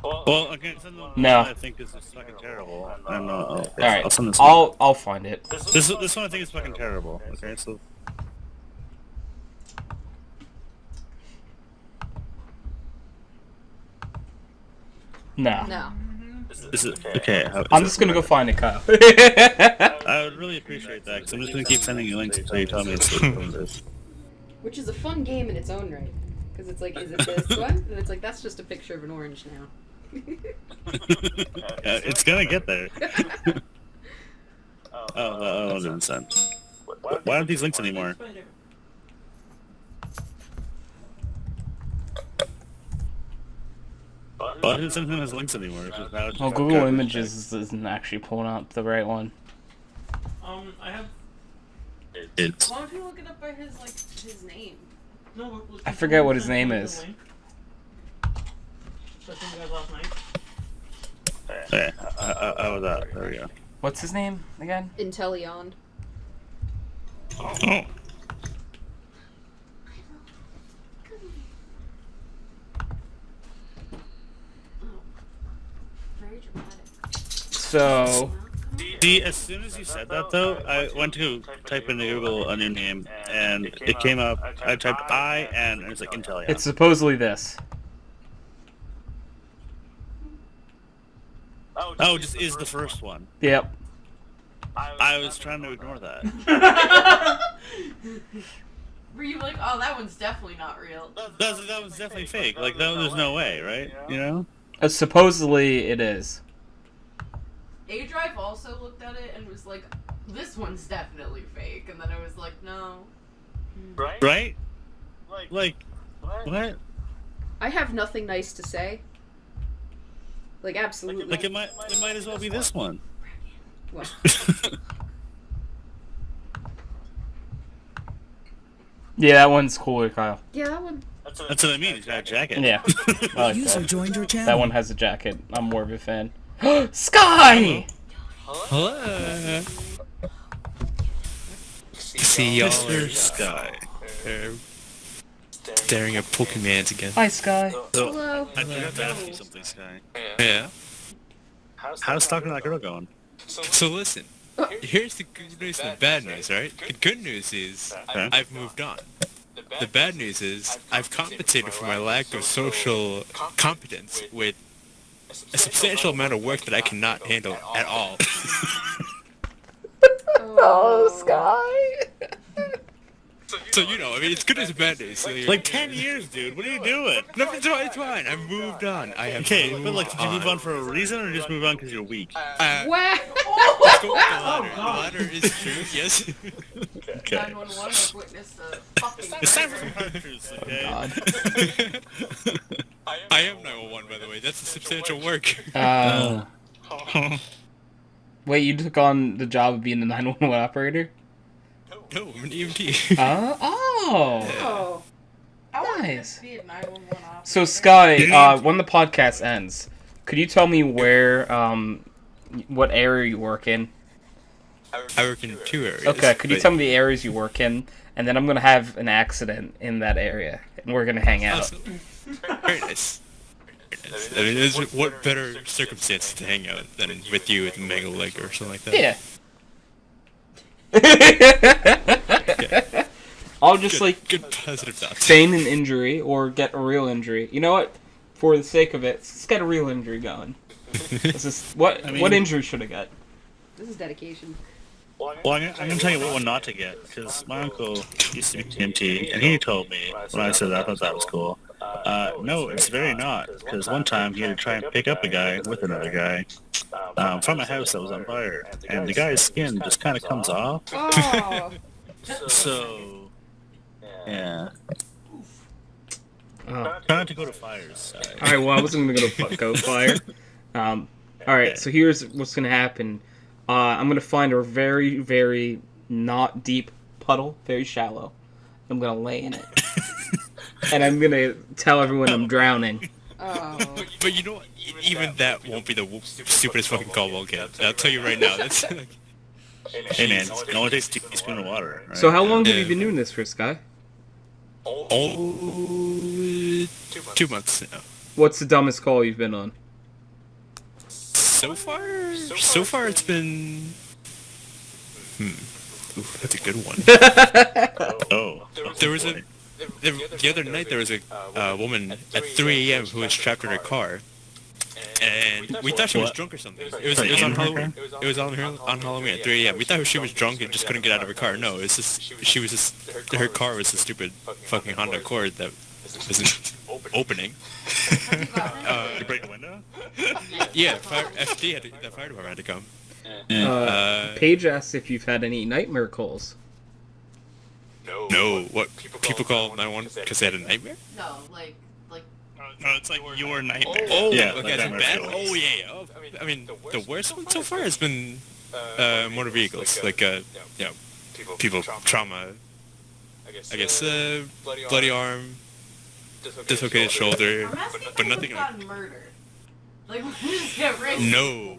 Well, again, send the one No. I think is just fucking terrible. I don't know. Alright, I'll send this one. I'll find it. This one I think is fucking terrible. Okay, so No. No. this is okay. I'm just gonna go find it, Kyle. I would really appreciate that because I'm just gonna keep sending you links until you tell me it's this. Which is a fun game in its own right. Because it's like, is it this one? And it's like, that's just a picture of an orange now. Yeah, it's gonna get there. Oh, that didn't send. Why aren't these links anymore? Well, I didn't send him his links anymore. It's just now it's Well, just Google garbage. Images isn't actually pulling up the right one. I have. It's Why don't you look it up by his name? No, I forget what his name is. So I sent you guys last night. Yeah, how was that? There we go. What's his name again? Intellion. Oh. Very dramatic. So, See, as soon as you said that, though, I went to type into Google a new name, and it came up. I typed and it's like Intellion. it's supposedly this. Oh, just is the first one. Yep. I was trying to ignore that. Were you like, oh, that one's definitely not real? That was definitely fake. Like, there's no way, right? You know? Supposedly it is. A-Drive also looked at it and was like, this one's definitely fake. And then I was like, no. Right? Like, what? I have nothing nice to say. Like, absolutely. Like, it might as well be this one. What? Yeah, that one's cooler, Kyle. Yeah, that one. That's what I mean. He's got a jacket. Yeah. I like User that. joined your channel. That one has a jacket. I'm more of a fan. Sky! Hello. See y'all Mr. are Sky. staring at Pokemans again. Hi, Sky. So, Hello. I forgot to ask you something, Sky. Yeah. How's talking to that girl going? So listen, here's the good news and the bad news, right? The good news is Okay. I've moved on. The bad news is I've compensated for my lack of social competence with a substantial amount of work that I cannot handle at all. Oh, Sky. So, you know, I mean, it's good news and bad news. So Like 10 years, dude. What are you doing? no, it's fine. I moved on. I have Okay, moved but like, did you move on for a reason, or just move on because you're weak? Wow. Oh, Let's go with the latter. The latter is true, yes. Okay. 911 has witnessed a fucking It's time for murder. some hard truths, okay? God. I am 911, by the way. That's a substantial work. Wait, you took on the job of being a 911 operator? No, I'm an EMT. Oh. Oh. I want Nice. to be a 911 operator. So, Sky, when the podcast ends, could you tell me where, what area you work in? I work in 2 areas. Okay, could you but- tell me the areas you work in? And then I'm gonna have an accident in that area, and we're gonna hang out. Awesome. Very nice. Very nice. I mean, what better circumstances to hang out than with you at the Mega Lake or something like that? Yeah. I'll just Good positive thoughts. feign an injury or get a real injury. You know what? For the sake of it, let's get a real injury going. What injury should I get? This is dedication. Well, I'm gonna tell you what one not to get, because my uncle used to be TMT, and he told me when I said that, I thought that was cool. No, it's very not, because one time he had to try and pick up a guy with another guy from a house that was on fire, and the guy's skin just kind of comes off. Oh. So, yeah. Oh. Try not to go to fires. Alright, well, I wasn't gonna go fire. Alright, so here's what's gonna happen. I'm gonna find a very, very not deep puddle, very shallow. I'm gonna lay in it. And I'm gonna tell everyone I'm drowning. Oh. But you know what? Even that won't be the stupidest fucking call we'll get. I'll tell you right now. That's like... Hey man, it only takes a teaspoon of water. Right? So how long have you been doing this for, Sky? Oh, 2 months now. What's the dumbest call you've been on? So far it's been... Ooh, that's a good one. Oh. There was a... The other night there was a woman at 3 a.m. who was trapped in her car. And we thought she was drunk or something. It was on Halloween. It was on Halloween at 3 a.m. We thought she was drunk and just couldn't get out of her car. No, it's just her car was a stupid fucking Honda Accord that wasn't opening. You break a window? Yeah, the fire department had to come. Paige asks if you've had any nightmare calls. No, what people call 911 because they had a nightmare? No, like. No, it's like your nightmare. Oh, yeah, okay, like is it nightmare bad? feelings. Oh yeah. Oh, I mean, the worst one so far has been motor vehicles, like people trauma. I guess bloody arm, dislocated shoulder, I'm asking but if nothing you've like. gotten murdered. Like, we just get right. No.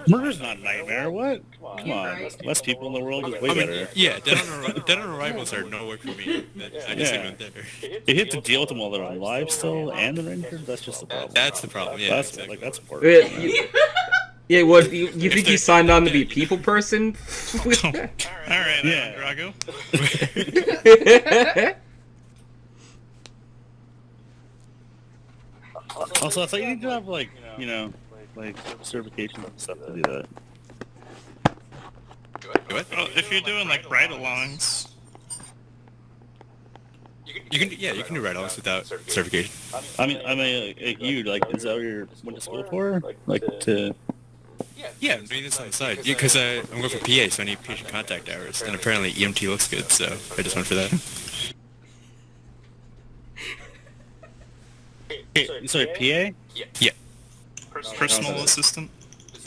Murder's not a nightmare. What? Come You're on. right. Less people in the world is way I mean, better. yeah, dead on arrivals are no work for me. I just leave them there. You have to deal with them while they're alive still and they're injured. That's just the problem. That's the problem. Yeah, That's exactly. like that's important. Yeah, what you think you signed on to be a people person? All right, Yeah. Drago. Also, I thought you need to have like certifications and stuff to do that. What? Well, if you're doing like ride-alongs, you can do ride-alongs without certification. I mean, you like is that what you went to school for? Like to? Yeah, I'm doing this on the side because I'm going for PA, so I need patient contact hours, and apparently EMT looks good, so I just went for that. Sorry, PA? Yeah. Personal assistant.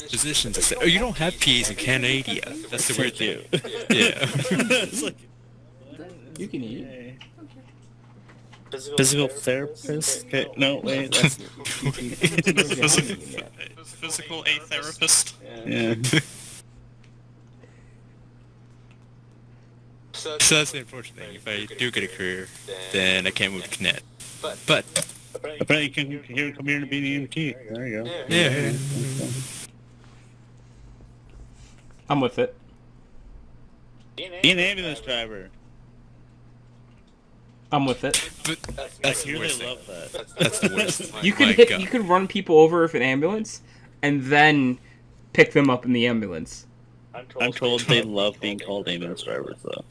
Physicians assistant. Oh, you don't have PAs in Canada. That's the weird thing. Yeah. It's like, You can eat. physical therapist? Okay, no, wait, that's Physical a therapist. yeah. So that's the unfortunate thing. If I do get a career, then I can't move to Connect. But Apparently, you can come here and be the EMT. There you go. yeah. I'm with it. Be an ambulance driver. I'm with it. But I that's the hear worst they thing. love that. That's the worst. You My could God. you could run people over with an ambulance, and then pick them up in the ambulance. I'm told they love being called ambulance drivers, though.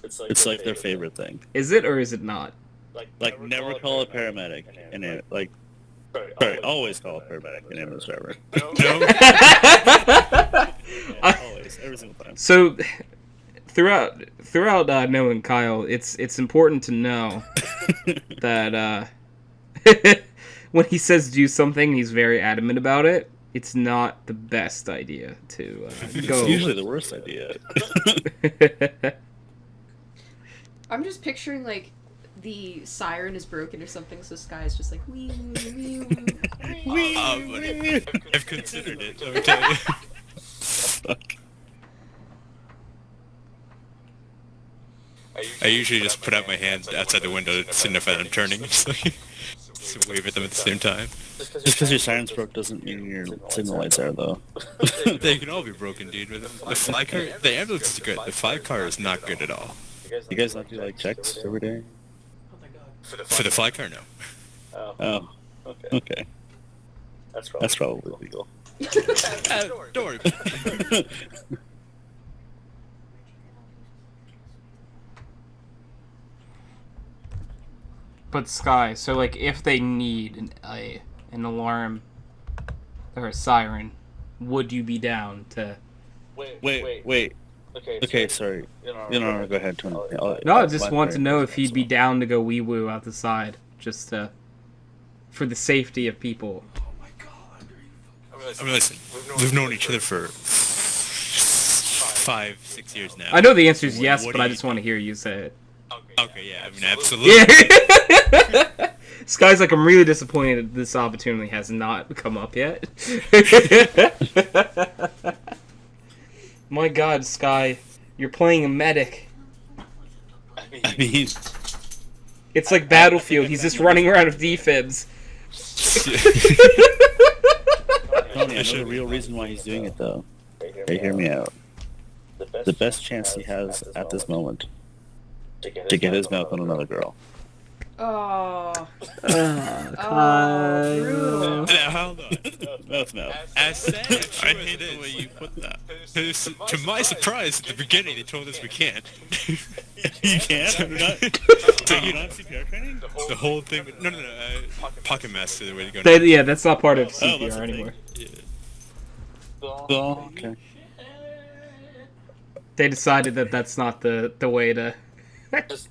It's like their favorite thing. Is it or is it not? Like, never call a paramedic, and sorry, always call a paramedic an ambulance driver. No. Always, every single time. So, throughout knowing Kyle, it's important to know that when he says do something, he's very adamant about it. It's not the best idea to go. It's usually the worst idea. I'm just picturing like the siren is broken or something, so Sky's just like wee wee wee wee. I've considered it. Let me tell you. I usually just put out my hands outside the window to signify that I'm turning. Just wave at them at the same time. Just because your siren's broke doesn't mean your signal lights are, though. They can all be broken, dude. The fly car, the ambulance is good. The fly car is not good at all. You guys not do like checks every day? For the fly car, no. Oh, okay. That's probably legal. Don't worry. But Sky, so like if they need an alarm or a siren, would you be down to? Wait. Okay, sorry. Go ahead, Tony. No, I just want to know if he'd be down to go wee woo out the side, just for the safety of people. I mean, listen, we've known each other for 5-6 years now. I know the answer is yes, What but do I you just want to hear you say it. Okay, yeah, I mean, absolutely. Yeah. Sky's like, I'm really disappointed that this opportunity has not come up yet. My God, Sky, you're playing a medic. I mean, It's like Battlefield. He's just running around with defibs. Tony, I know the real reason why he's doing it, though. Hey, hear me out. The best chance he has at this moment to get his mouth on another girl. Oh. Now, hold on. Mouth. As sad, I hate the way you put that. To my surprise, at the beginning, they told us we can't. You can't? You're not CPR training? The whole thing. No. Pocket mask is the way to go. Yeah, that's not part of that's CPR the thing. anymore. Yeah. Oh, okay. They decided that that's not the way to.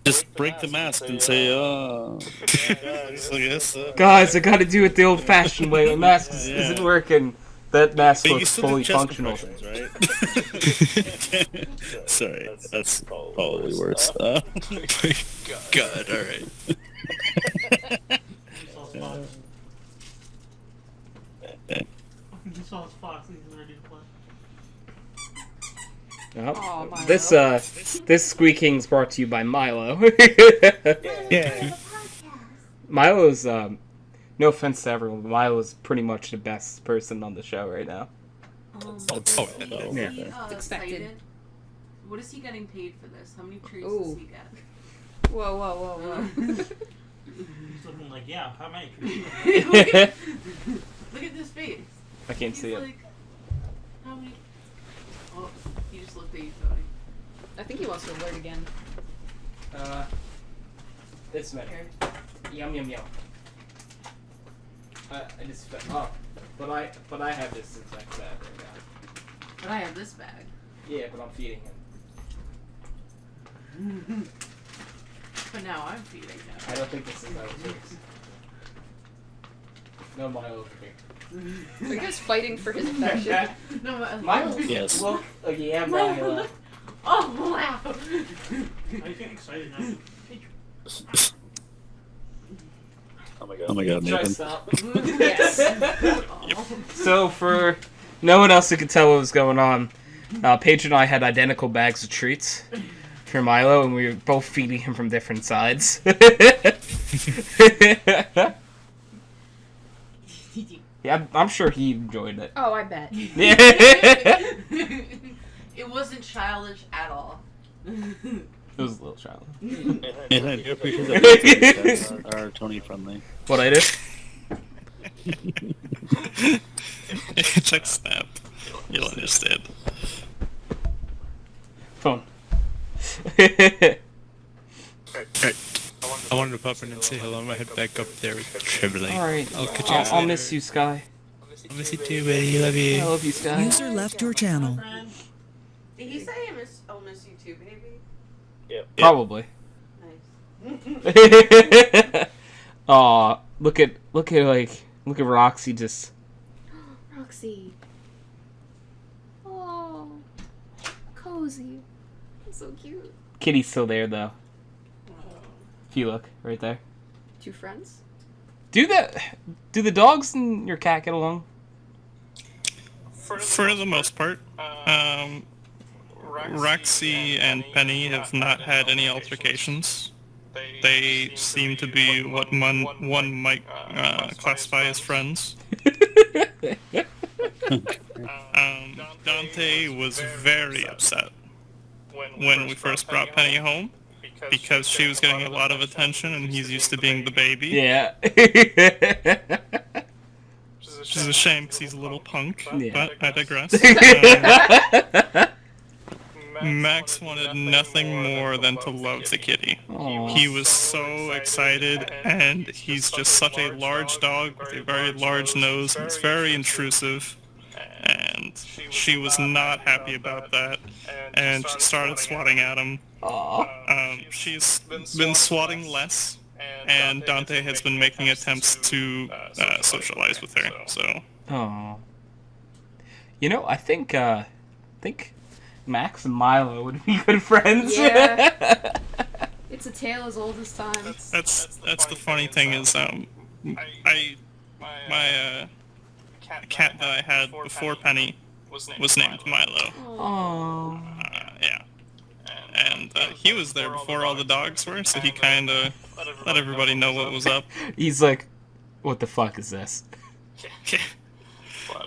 Just break the mask and say, oh. So yes, Guys, I gotta do it the old-fashioned way. The mask isn't working. That mask But you looks still do fully chest functional. compressions, right? Sorry, that's probably worse. God, alright. saw his fox and he's ready to play. Oh, Aw, Milo. this squeaking's brought to you by Milo. Yeah. Milo's no offense to everyone, but Milo's pretty much the best person on the show right now. Yeah. Expected. What is he getting paid for this? How many trees Ooh. does he get? Whoa, whoa, whoa, whoa. He's looking like, yeah, how many trees? look at this face. I can't He's see it. like, how many? Oh, he just looked at you, Tony. I think he wants to alert again. This many. Here. Yum yum yum. I just but I have this exact bag right now. But I have this bag. Yeah, but I'm feeding him. But now I'm feeding him. I don't think this is how it works. No Milo over here. Are you guys fighting for his affection? No, Milo. Yes. Look, yeah, Milo. Oh wow! I'm getting excited now. Oh my god, Try Nathan. stop. Yes. So for no one else who could tell what was going on, Paige and I had identical bags of treats for Milo, and we were both feeding him from different sides. Yeah, I'm sure he enjoyed it. Oh, I bet. Yeah. It wasn't childish at all. It was a little childish. And I do appreciate that you are Tony friendly. What I did? Check Snap. You'll understand. Phone. Alright. I wanted to pop in and say hello. I'm gonna head back up there with Trevor. Alright. I'll catch you I'll later. miss you, Sky. I'll miss you too, buddy. Love you. I love you, Sky. User left your channel. Did he say I'll miss you too, baby? Probably. Nice. Aw, look at Roxy just. Roxy. Oh, cozy. So cute. Kitty's still there though. If you look right there. Two friends? Do the dogs and your cat get along? For the most part, Roxy and Penny have not had any altercations. They seem to be what one might classify as friends. Dante was very upset when we first brought Penny home because she was getting a lot of attention and he's used to being the baby. Yeah. Which is a shame because he's a little punk, Yeah. but I digress. Max wanted nothing more than to love the kitty. Aw. He was so excited, and he's just such a large dog with a very large nose, and it's very intrusive. And she was not happy about that, and she started swatting at him. Aw. She's been swatting less, and Dante has been making attempts to socialize with her. So Aw. You know, I think Max and Milo would be good friends. Yeah. It's a tale as old as time. that's the funny thing is my cat that I had before Penny was named Milo. Aw. Yeah. And he was there before all the dogs were, so he kind of let everybody know what was up. He's like, what the fuck is this?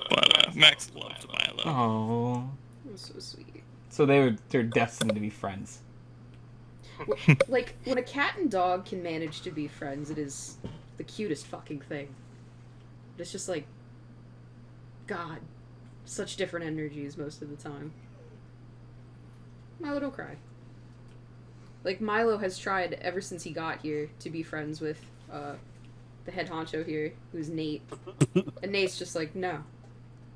But Max loved Milo. Oh. That's so sweet. So they're destined to be friends. Like, when a cat and dog can manage to be friends, it is the cutest fucking thing. It's just like, God, such different energies most of the time. Milo, don't cry. Like, Milo has tried ever since he got here to be friends with the head honcho here, who's Nate. And Nate's just like, no.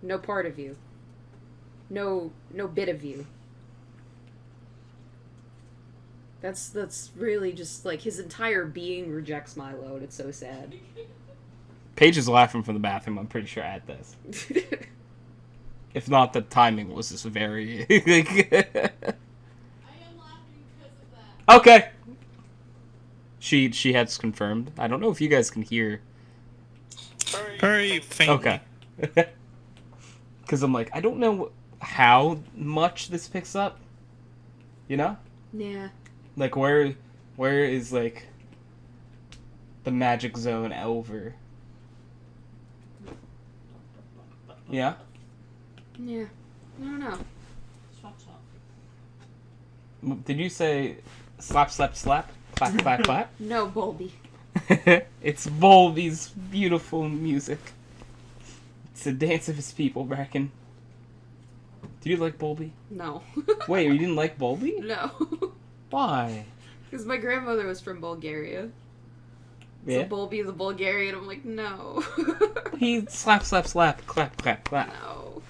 No part of you. No bit of you. That's really just, like, his entire being rejects Milo, and it's so sad. Paige is laughing from the bathroom, I'm pretty sure, at this. If not, the timing was just very... Okay! She has confirmed. I don't know if you guys can hear. Very faintly. Okay. Because I'm like, I don't know how much this picks up. You know? Yeah. Like, where is, like, the magic zone over? Yeah? Yeah. I don't know. Swap, swap. Did you say slap, slap, slap? Clap, clap, clap? No, Bulby. It's Volby's beautiful music. It's the dance of his people, Brecken. Do you like Bulby? No. Wait, you didn't like Bulby? No. Why? Because my grandmother was from Bulgaria. Yeah? So Bulby the Bulgarian, I'm like, no. He slap, slap, slap, clap, clap, clap. No.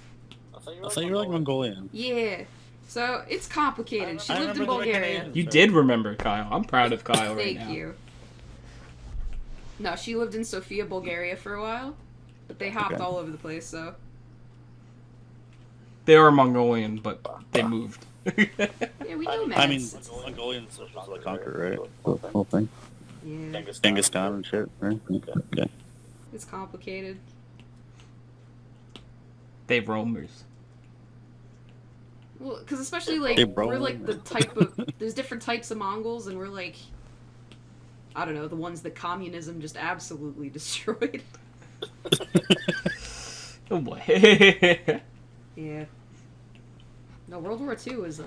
I thought you were like Mongolian. Yeah. So, it's complicated. She I lived in remember the Bulgaria. Canadians. You did remember Kyle. I'm proud of Kyle right now. Thank you. No, she lived in Sofia, Bulgaria for a while. But they hopped Okay. all over the place, so. They are Mongolian, but they moved. Yeah, we know I mean, Mets. Mongolians are supposed to like conquer, right? The whole thing. Yeah, Genghis Khan and shit, right? Okay. it's complicated. They roamers. Well, because especially, like, Hey, we're, bro. like, the type of... There's different types of Mongols, and we're, like... I don't know, the ones that communism just absolutely destroyed. Oh boy. Yeah. No, World War II was,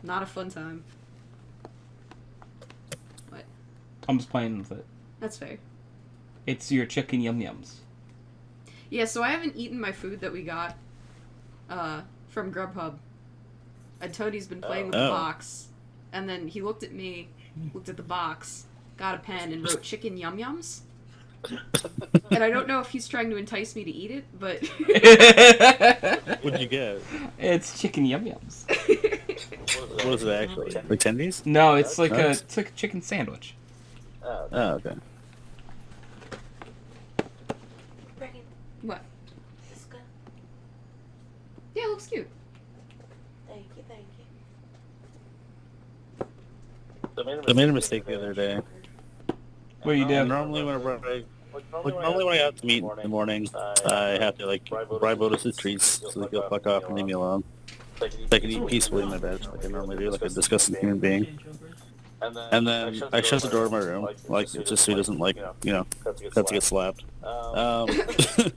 not a fun time. What? I'm just playing with it. That's fair. It's your chicken yum yums. Yeah, so I haven't eaten my food that we got, from Grubhub. And Tony's been playing with the Oh. box. And then he looked at me, looked at the box, got a pen, and wrote chicken yum yums. And I don't know if he's trying to entice me to eat it, but... What'd you get? It's chicken yum yums. What is it actually? Like tendies? No, it's like Nice. it's like a chicken sandwich. Oh, okay. Brecken, What? this good? Yeah, it looks cute. Thank you, thank you. I made a mistake the other day. What do you do? Normally, whenever normally when I have to meet in the morning, I have to like bribe Otis treats so they can fuck off and leave me alone. So I can eat peacefully in my bed, like I normally do, like a disgusting human being. And then I shut the door of my room, like just so he doesn't like, you know, have to get slapped. And then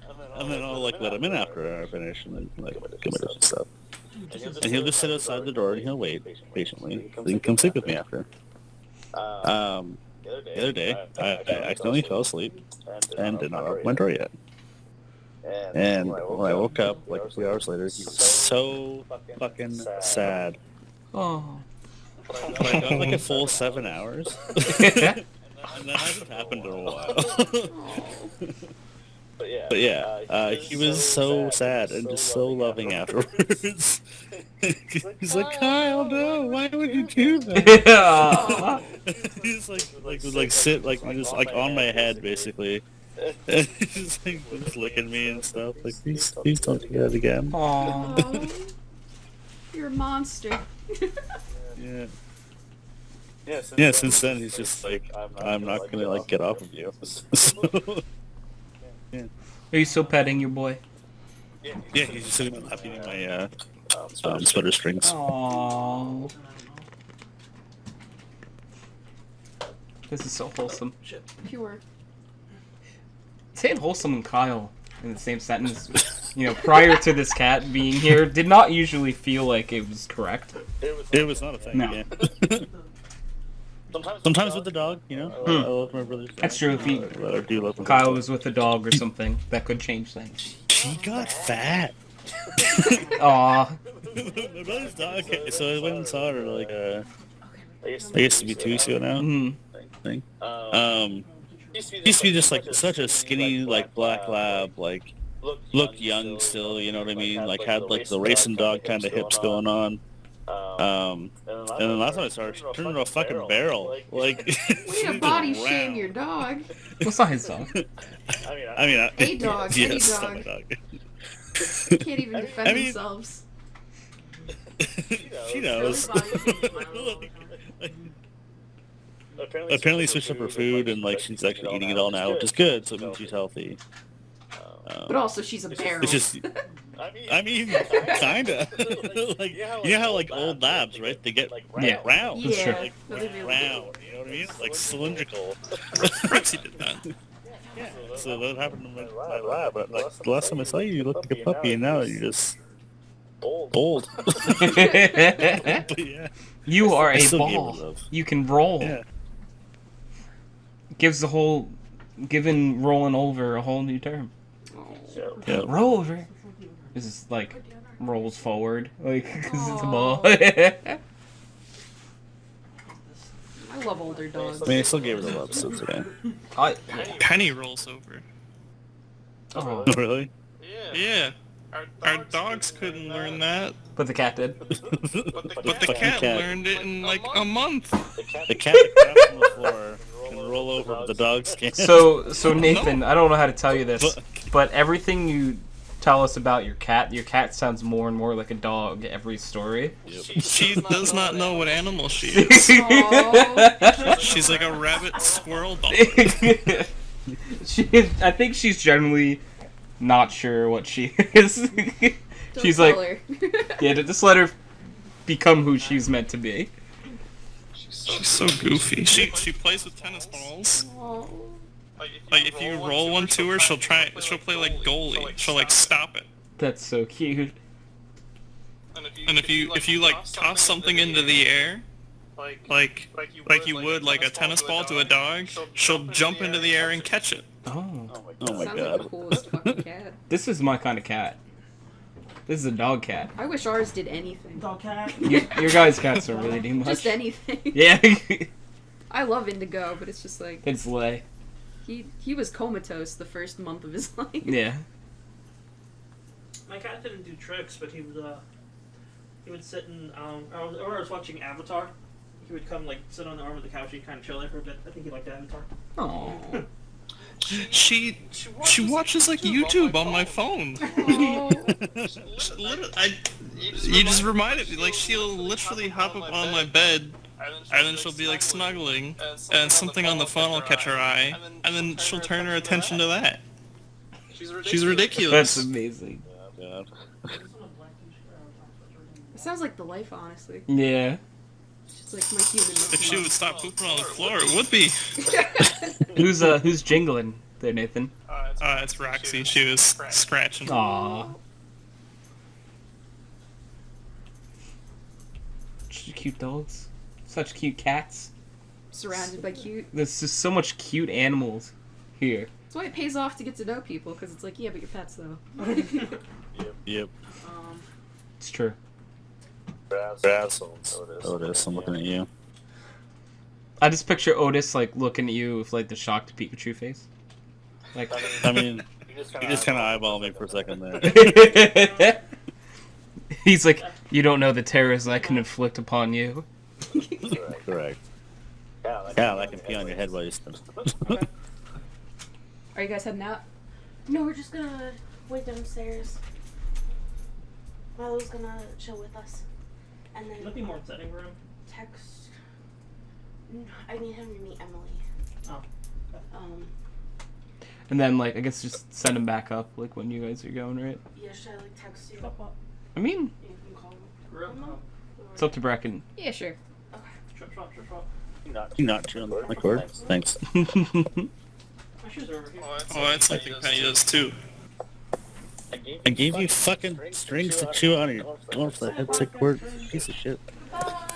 I'll like let him in after I finish and then like get my different stuff. And he'll just sit outside the door and he'll wait patiently. So he can come sleep with me after. The other day, I accidentally fell asleep and did not open my door yet. And when I woke up, like a few hours later, he was so fucking sad. Oh. But I got like a full 7 hours. And that hasn't happened in a while. But yeah, he was so sad and just so loving afterwards. He's like, Kyle, no, why would you do that? Yeah. He's would like sit like just like on my head basically. And he's like just licking me and stuff. Like please don't do that again. Aw. Aw. You're a monster. Yeah. Yeah, since then he's just like, I'm not gonna like get off of you. So, Are you still petting your boy? yeah, he's just sitting on eating my sweater strings. Aww. This is so wholesome. Pure. Saying wholesome and Kyle in the same sentence, you know, prior to this cat being here, did not usually feel like it was correct. It was not a thing. No. Yeah. Sometimes with the dog, you know. I love my brother's dog. That's true. If he, I do love my Kyle dog. was with a dog or something, that could change things. She got fat. Aw. My brother's dog. Okay, so I went and saw her like I guess to be 2 weeks ago now. Mm. Thing. Used to be just like such a skinny like black lab, like looked young still. You know what I mean? Like had like the racing dog kind of hips going on. And then last time I saw her, she turned into a fucking barrel. Like, Way to body shame your dog. What's not his dog? I mean, A dog, any yes, dog. my dog. They can't even defend I mean- themselves. She knows. Apparently switched up her food and like she's actually eating it all now, which is good. So it means she's healthy. But also, she's a barrel. It's just I mean, kinda. Like, you know how like old labs, right? They get Yeah. round. That's true. Yeah, but they really Round. You know what I mean? Like cylindrical. Roxy did that. Yeah. So that happened in my lab. But like the last time I saw you, you looked like a puppy, and now you're just old. But yeah. You are I a still gave her ball. love. You can roll. Yeah. Gives the whole, giving rolling over a whole new term. Yeah. Roll over. This is like rolls forward, like because it's a ball. I love older dogs. I mean, I still gave her the love, so today. Penny rolls over. Oh. Really? Yeah. Our dogs couldn't learn that, But the cat did. but the cat learned it in like a month. The cat that crouched on the floor can roll over, but the dogs can't. So Nathan, I don't know how to tell you this, but everything you tell us about your cat sounds more and more like a dog every story. She does not know what animal she is. Aw. She's like a rabbit squirrel dog. I think she's generally not sure what she is. She's Don't like, tell her. yeah, just let her become who she's meant to be. She's so goofy. She plays with tennis balls. Aw. Like if you roll one to her, she'll play like goalie. She'll like stop it. That's so cute. And if you like toss something into the air, like you would like a tennis ball to a dog, she'll jump into the air and catch it. Oh, Oh my Sounds like god. the coolest fucking cat. this is my kind of cat. This is a dog cat. I wish ours did anything. Dog cat. Your guys' cats don't really do much. Just anything. Yeah, I love Indigo, but it's just like it's lay. he was comatose the first month of his life. Yeah. My cat didn't do tricks, but he would sit in or I was watching Avatar. He would come like sit on the arm of the couch and kind of chill there for a bit. I think he liked Avatar. Oh. She watches like YouTube on my phone. You just reminded me, like she'll literally hop up on my bed, and then she'll be like snuggling, and something on the phone will catch her eye, and then she'll turn her attention to that. She's ridiculous. That's amazing. Yeah. It sounds like the life, honestly. Yeah. It's just like my human. If she would stop pooping on the floor, it would be. Who's jingling there, Nathan? It's Roxy. She was scratching. Aw. Such cute dogs. Such cute cats. Surrounded by cute. There's just so much cute animals here. That's why it pays off to get to know people, because it's like, yeah, but you're pets though. Yep. It's true. Otis, I'm looking at you. I just picture Otis like looking at you with like the shocked Pikachu face. Like, I mean, you just kind of eyeballed me for a second there. he's like, you don't know the terrors I can inflict upon you. Correct. Yeah, I can pee on your head while you spin. Are you guys heading out? No, we're just gonna wait downstairs. Milo's gonna chill with us. And then Would that be more upsetting for him? text. I need him to meet Emily. Oh. And then like I guess just send him back up like when you guys are going, right? Yeah, should I like text you? I mean, You can call him. Real it's up to Brecken. Yeah, sure. Trip swap. Not chewing on my cord. Thanks. My shoes are over here. Oh, that's something Penny does too. I gave you fucking strings to chew on. You're going for the headset cord. Piece of shit.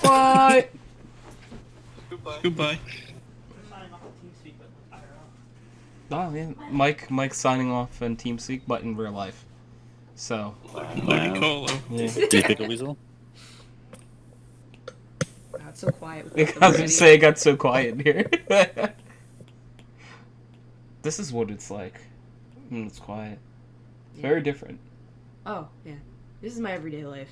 Bye. Goodbye. Signing off the TeamSpeak, but IRL. Oh yeah, Mike signing off on TeamSpeak, but in real life. So Ludicolo. yeah. Do you pick a weasel? Wow, it's so quiet. I was gonna say it got so quiet in here. This is what it's like when it's quiet. It's very different. Oh, yeah. This is my everyday life.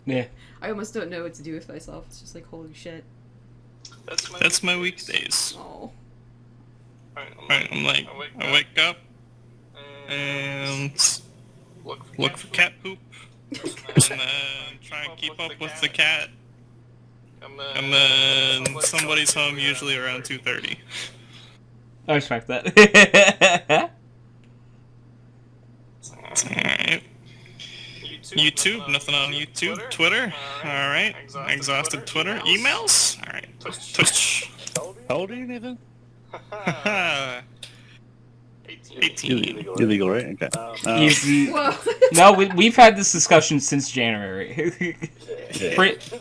Yeah. I almost don't know what to do with myself. It's just like, holy shit. That's my weekdays. Oh. I'm like, I wake up and look for cat poop, and then try and keep up with the cat, and then somebody's home usually around 2:30. I respect that. Alright. YouTube, nothing on YouTube. Twitter, alright. Exhausted Twitter. Emails? Alright. Twitch. How old are you, Nathan? 18. Illegal, right? Okay. Easy. Whoa. No, we've had this discussion since January.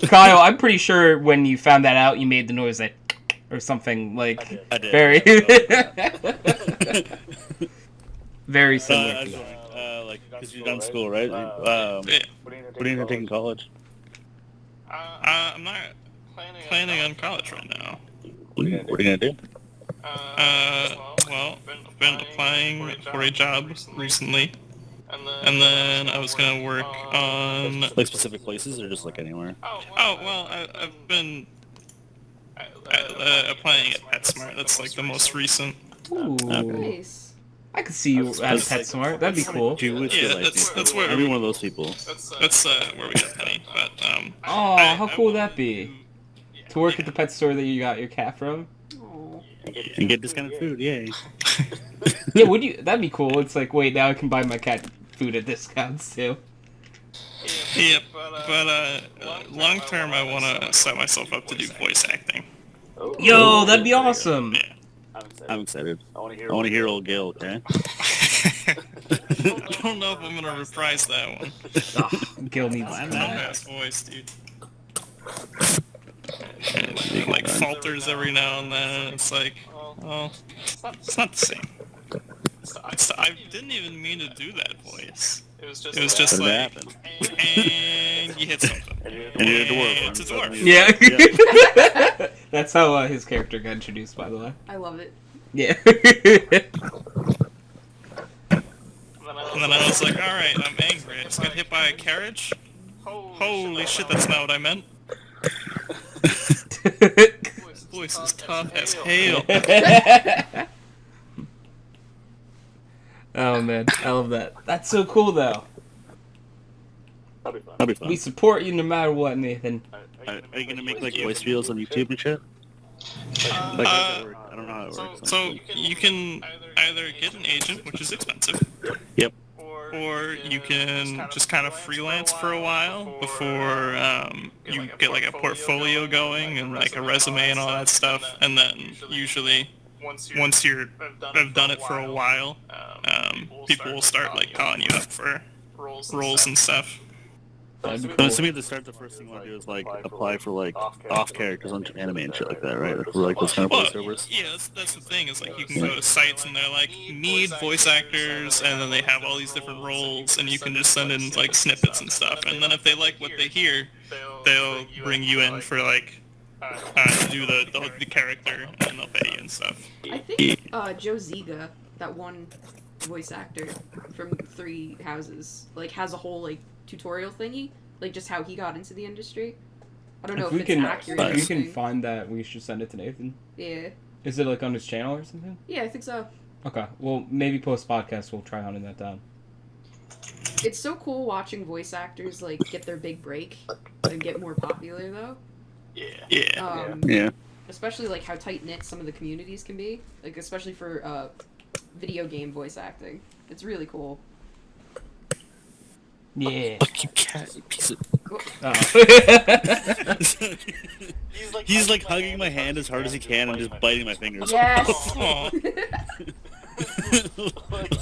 Kyle, I'm pretty sure when you found that out, you made the noise that or something like I did. very, very similar. to that. Like, because you're done school, right? Yeah. What are you gonna take in college? I'm not planning on college right now. What are you gonna do? Well, I've been applying for a job recently, and then I was gonna work on. Like specific places, or just like anywhere? Oh well, I've been applying at PetSmart. That's like the most recent. Ooh, Nice. I could see you as PetSmart. That'd be cool. Yeah, that's where I'd be one of those people. That's where we got Penny. But Oh, how cool would that be? To work at the pet store that you got your cat from? Oh. And get discounted food, yay. Yeah, would you? That'd be cool. It's like, wait, now I can buy my cat food at discounts too. Yep, but long term, I want to set myself up to do voice acting. Yo, that'd be awesome. Yeah. I'm excited. I want to hear old Gil, okay? I don't know if I'm gonna reprise that one. Ugh, Gil needs to come back. Dumbass voice, dude. It, like falters every now and then. It's like, well, it's not the same. I didn't even mean to do that voice. It was just like, and you hit something. And you're a dwarf. It's a dwarf. Yeah. That's how his character got introduced, by the way. I love it. Yeah. And then I was like, alright, I'm angry. I just got hit by a carriage. Holy shit, that's not what I meant. This voice is tough as hell. Oh man, I love that. That's so cool though. That'll be fun. We support you no matter what, Nathan. Are you gonna make like voice reels on YouTube and shit? Like, how does that work? I don't know how it works. So you can either get an agent, which is expensive. Yep. Or you can just kind of freelance for a while before you get like a portfolio going and like a resume and all that stuff. And then usually, once you've done it for a while, people will start like calling you up for roles and stuff. That'd be I'm cool. assuming to start, the first thing you want to do is like apply for like off characters on anime and shit like that, right? Like, for like those kind of Well, voice servers. yeah, that's the thing, is like you can go to sites and they're like, need voice actors, and then they have all these different roles, and you can just send in like snippets and stuff, and then if they like what they hear, they'll bring you in for like, to do the character, and they'll pay you and stuff. I think Joe Ziga, that one voice actor from Three Houses, like has a whole like tutorial thingy, like just how he got into the industry. I don't know if it's accurate. If or we can anything. find that, we should send it to Nathan. Yeah. Is it like on his channel or something? Yeah, I think so. Okay. Well, maybe post podcast we'll try hunting that down. It's so cool watching voice actors like get their big break and get more popular though. Yeah. Yeah. Especially like how tight knit some of the communities can be, like especially for video game voice acting. It's really cool. Yeah. Fuck you, cat, you piece of... Oh. He's like hugging my hand as hard as he can and just biting my fingers. Yes. Aw.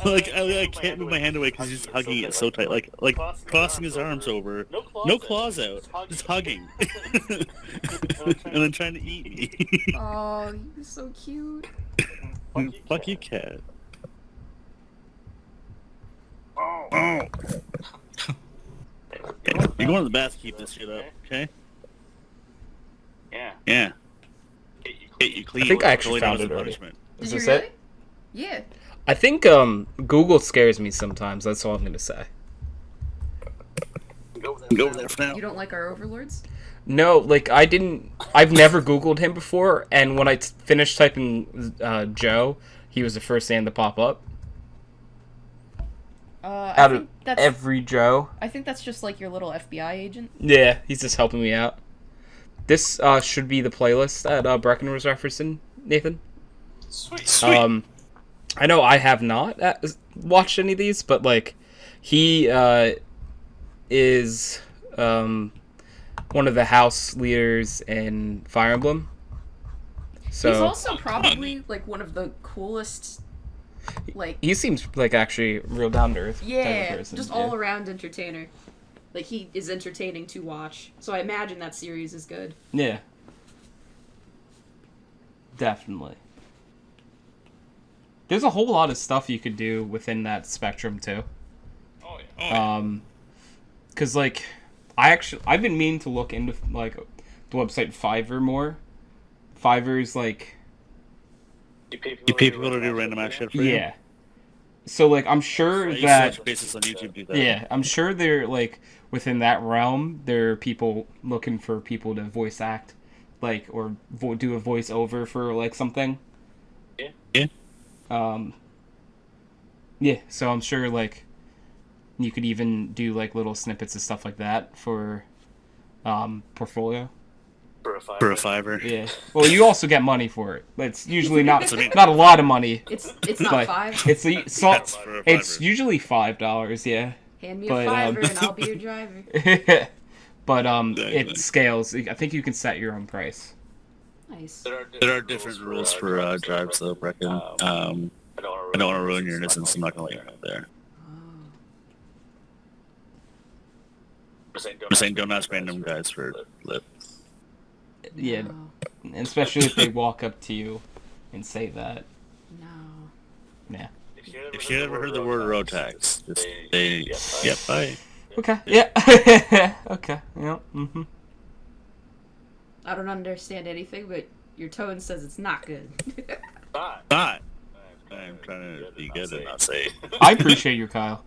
Like I can't move my hand away because he's hugging it so tight, like crossing his arms over, no claws out, just hugging, and then trying to eat me. Oh, you're so cute. Fuck you, cat. Oh. Okay. You're going to the bath to keep this shit up, okay? Yeah. You clean. I think I actually Totally not found as it a already. punishment. Is Did this you really? it? Yeah. I think Google scares me sometimes. That's all I'm gonna say. Go over there for now. You don't like our overlords? No, like I've never Googled him before, and when I finished typing Joe, he was the first name to pop up. Out of every Joe. I think that's just like your little FBI agent. Yeah, he's just helping me out. This should be the playlist that Brecken was referencing, Nathan. Sweet. I know I have not watched any of these, but like he is one of the house leaders in Fire Emblem. So He's also probably like one of the coolest. Like he seems like actually real down to earth type yeah, of person. just all around entertainer. Like he is entertaining to watch. So I imagine that series is good. Yeah. Definitely. There's a whole lot of stuff you could do within that spectrum too. Oh yeah. Cause like I've been meaning to look into like the website Fiverr more. Fiverr's like You pay people to do random ass shit for you? yeah. So like I'm sure You that search basis on YouTube do that. yeah, I'm sure they're like within that realm. There are people looking for people to voice act, like or do a voiceover for like something. Yeah. Yeah. So I'm sure like you could even do like little snippets and stuff like that for portfolio. For a Fiverr. Yeah. Well, you also get money for it. But it's usually not I mean- not a lot of money. It's not But $5. That's for a it's Fiverr. usually $5. Yeah. Hand me a but, $5 and I'll be your driver. But Exactly. it scales. I think you can set your own price. Nice. There are different rules for drives though, Brecken. I don't want to ruin your innocence. I'm not gonna let you know there. I'm saying don't ask random guys for lip. Yeah, No. and especially if they walk up to you and say that. No. Yeah. If you ever heard the word road tax, just say, yep, bye. Okay. Yeah. Okay. Yeah. Mm-hmm. I don't understand anything, but your tone says it's not good. Not. I'm trying to be good and not say. I appreciate you, Kyle.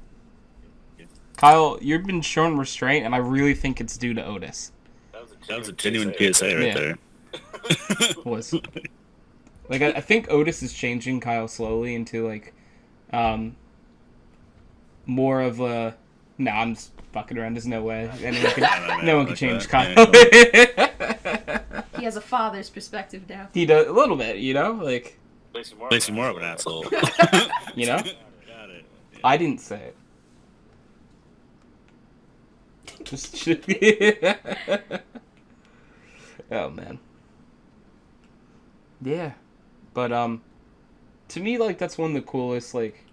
Kyle, you've been shown restraint, and I really think it's due to Otis. That was a genuine PSA right Yeah. there. Was like I think Otis is changing Kyle slowly into like more of a I'm just fucking around. There's no way no one can change Kyle. He has a father's perspective now. He does a little bit, you know, like Makes you more of an asshole. you know. Got it. I didn't say it. Just oh man. Yeah, but to me, like that's one of the coolest like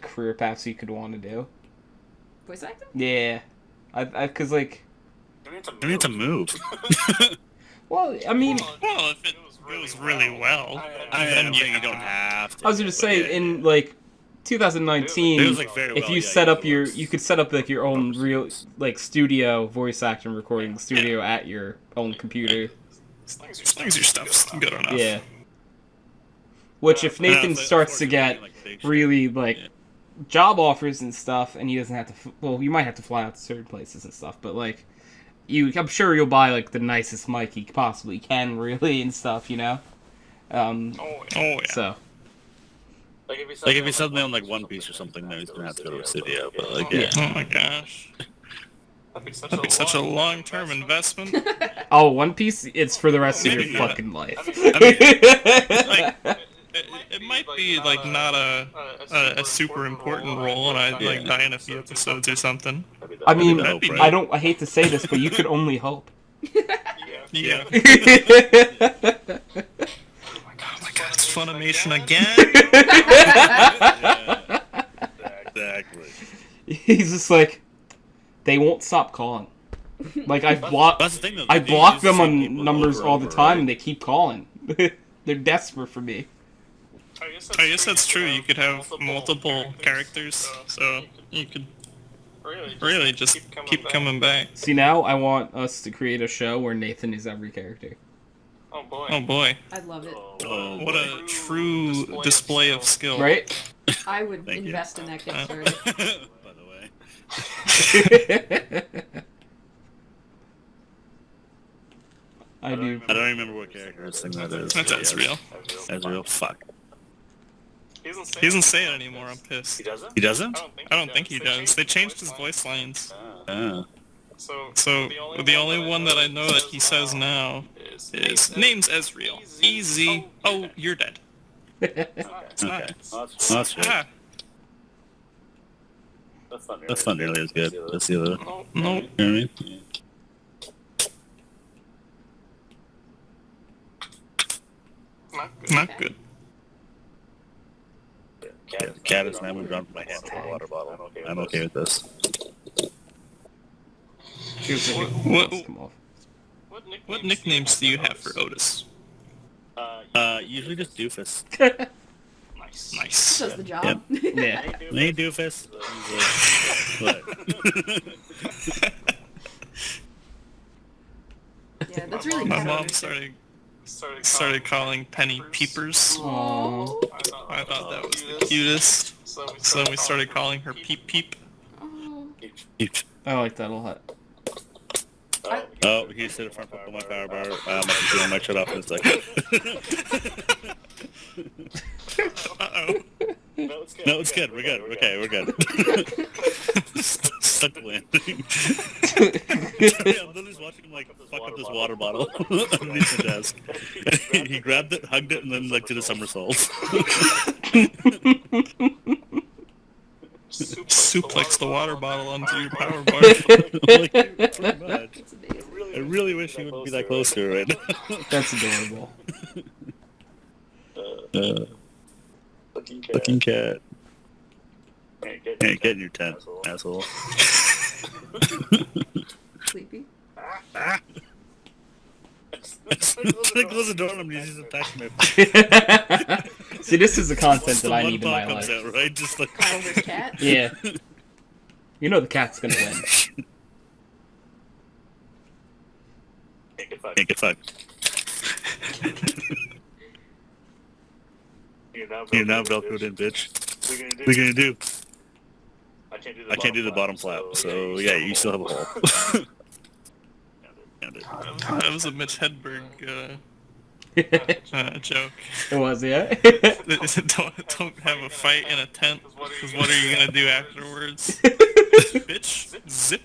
career paths you could want to do. Voice acting? Yeah, I cause like You need to move. well, I mean, Well, if it goes really well, then you don't have to. I was gonna say in like 2019, It was, like, very if well, you yeah, set yeah, up it your, works. you could set up like your own real like studio voice acting recording studio at your own computer. as long as your stuff's good enough. Yeah. Which if Nathan but starts to get unfortunately, like, fake shit. really like job offers and stuff, and he doesn't have to. Well, you might have to fly out to certain places and stuff, but like, I'm sure you'll buy like the nicest mic you possibly can, really, and stuff, you know. Oh yeah. So Like if he's suddenly on like One Piece or something, then he's gonna have to go to a studio. But like, yeah. Oh my gosh. That'd be such a long-term investment. oh, One Piece, it's for the rest of your Maybe not. fucking life. Like, it might be like not a super important role, and I'd like die in a few episodes or something. I mean, That'd be I don't. I hate to say this, but you could only hope. Yeah. Oh my god, it's Funimation again. Exactly. He's just like, they won't stop calling. Like I've blocked. That's the thing, though. I They block use the them same on people numbers over all and the over, time, right? and they keep calling. They're desperate for me. I guess that's true. You could have multiple characters, so you could really just keep coming back. See, now I want us to create a show where Nathan is every character. Oh boy, I'd love it. Oh, what a true display of skill. Right? I would Thank you. invest in that Kickstarter. By the way. I do. I don't remember what character this thing that is. That's Ezreal. Ezreal. Fuck. He doesn't say it anymore. I'm pissed. He doesn't? I don't think he does. They changed his voice lines. Ah. So the only one that I know that he says now is name's Ezreal. Easy. Oh, you're dead. It's Okay. not. Well, that's good. Ah. That's not nearly as good as the other. No. You know what I mean? Not good. Yeah, the cat has now moved on from my hand to the water bottle. I'm okay with this. Cheers. What- Come off. What nicknames do you have for Otis? Usually just Doofus. Nice. Does the job. Yep. Yeah. Hey, Doofus. What? Yeah, that's really My cute. mom started calling Penny Peepers. Aww. I thought that was the cutest. So we started calling her Peep Peep. Oh. I like that a lot. Oh, he said it front of my power bar. My computer might shut off in a second. Uh-oh. No, it's good. We're good. Okay, we're good. Stuck the landing. I'm literally just watching him like fuck up this water bottle underneath the desk. He grabbed it, hugged it, and then like did a somersault. Suplex the water bottle onto your power bar. Like, pretty much. It's amazing. I really wish he wouldn't be that close to it right now. That's adorable. Fucking cat. Hey, get in your tent, asshole. Sleepy. Close the door and I'm just attacking my See, this is the content that I one need in my ball comes life. out, right? Just like Kyle's cat. Yeah. You know the cat's gonna win. can't get fucked. You're now velcroed in, bitch. What are you gonna do? I can't do the bottom flap, so yeah, you still have a hole. That was a Mitch Hedberg joke. It was, yeah. Don't have a fight in a tent, because what are you gonna do afterwards? Bitch, zip.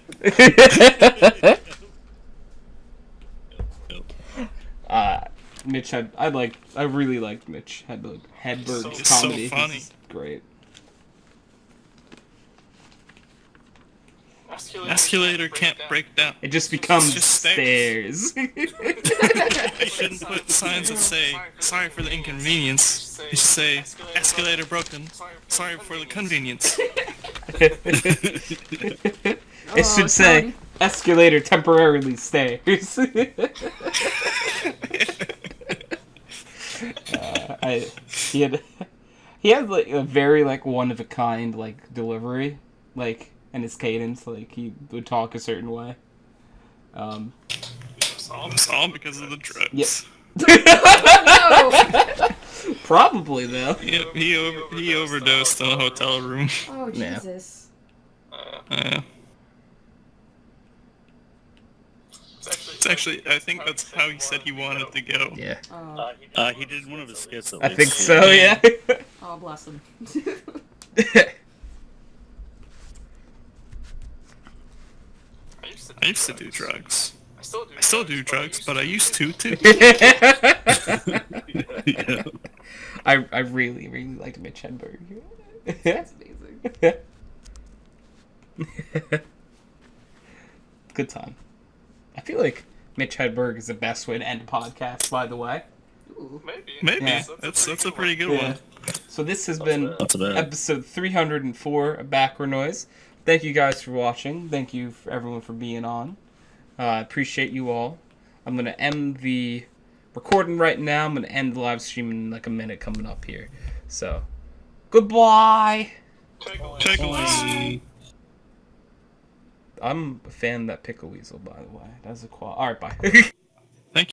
I really liked Mitch Hedberg's It's so comedy. funny. He's great. Escalator can't break down. It just becomes It's just stairs. You shouldn't put signs that say, sorry for the inconvenience. You should say, escalator broken. Sorry for the convenience. It should say, escalator temporarily stairs. He had like a very like one of a kind like delivery, like, and his cadence, like he would talk a certain way. It's all because of the drugs. Yep. No. Probably though. He overdosed in a hotel room. Oh Yeah. Jesus. It's actually, I think that's how he said he wanted to go. Yeah. Oh. He did one of his skits. At I least. think so. Yeah. Oh bless him. I used to do drugs. I still do drugs, but I used to too. Yeah. I really liked Mitch Hedberg. That's amazing. Good time. I feel like Mitch Hedberg is the best way to end a podcast, by the way. Ooh. Maybe. Yeah. That's a pretty good Yeah. one. So this has been Not too bad. episode 304 of Backroom Noise. Thank you guys for watching. Thank you for everyone for being on. Appreciate you all. I'm going to end the recording right now. I'm going to end the live stream in like a minute coming up here. So, goodbye. Take a I'm a fan of that pickle weasel, by the way. That's a qual. Alright, bye.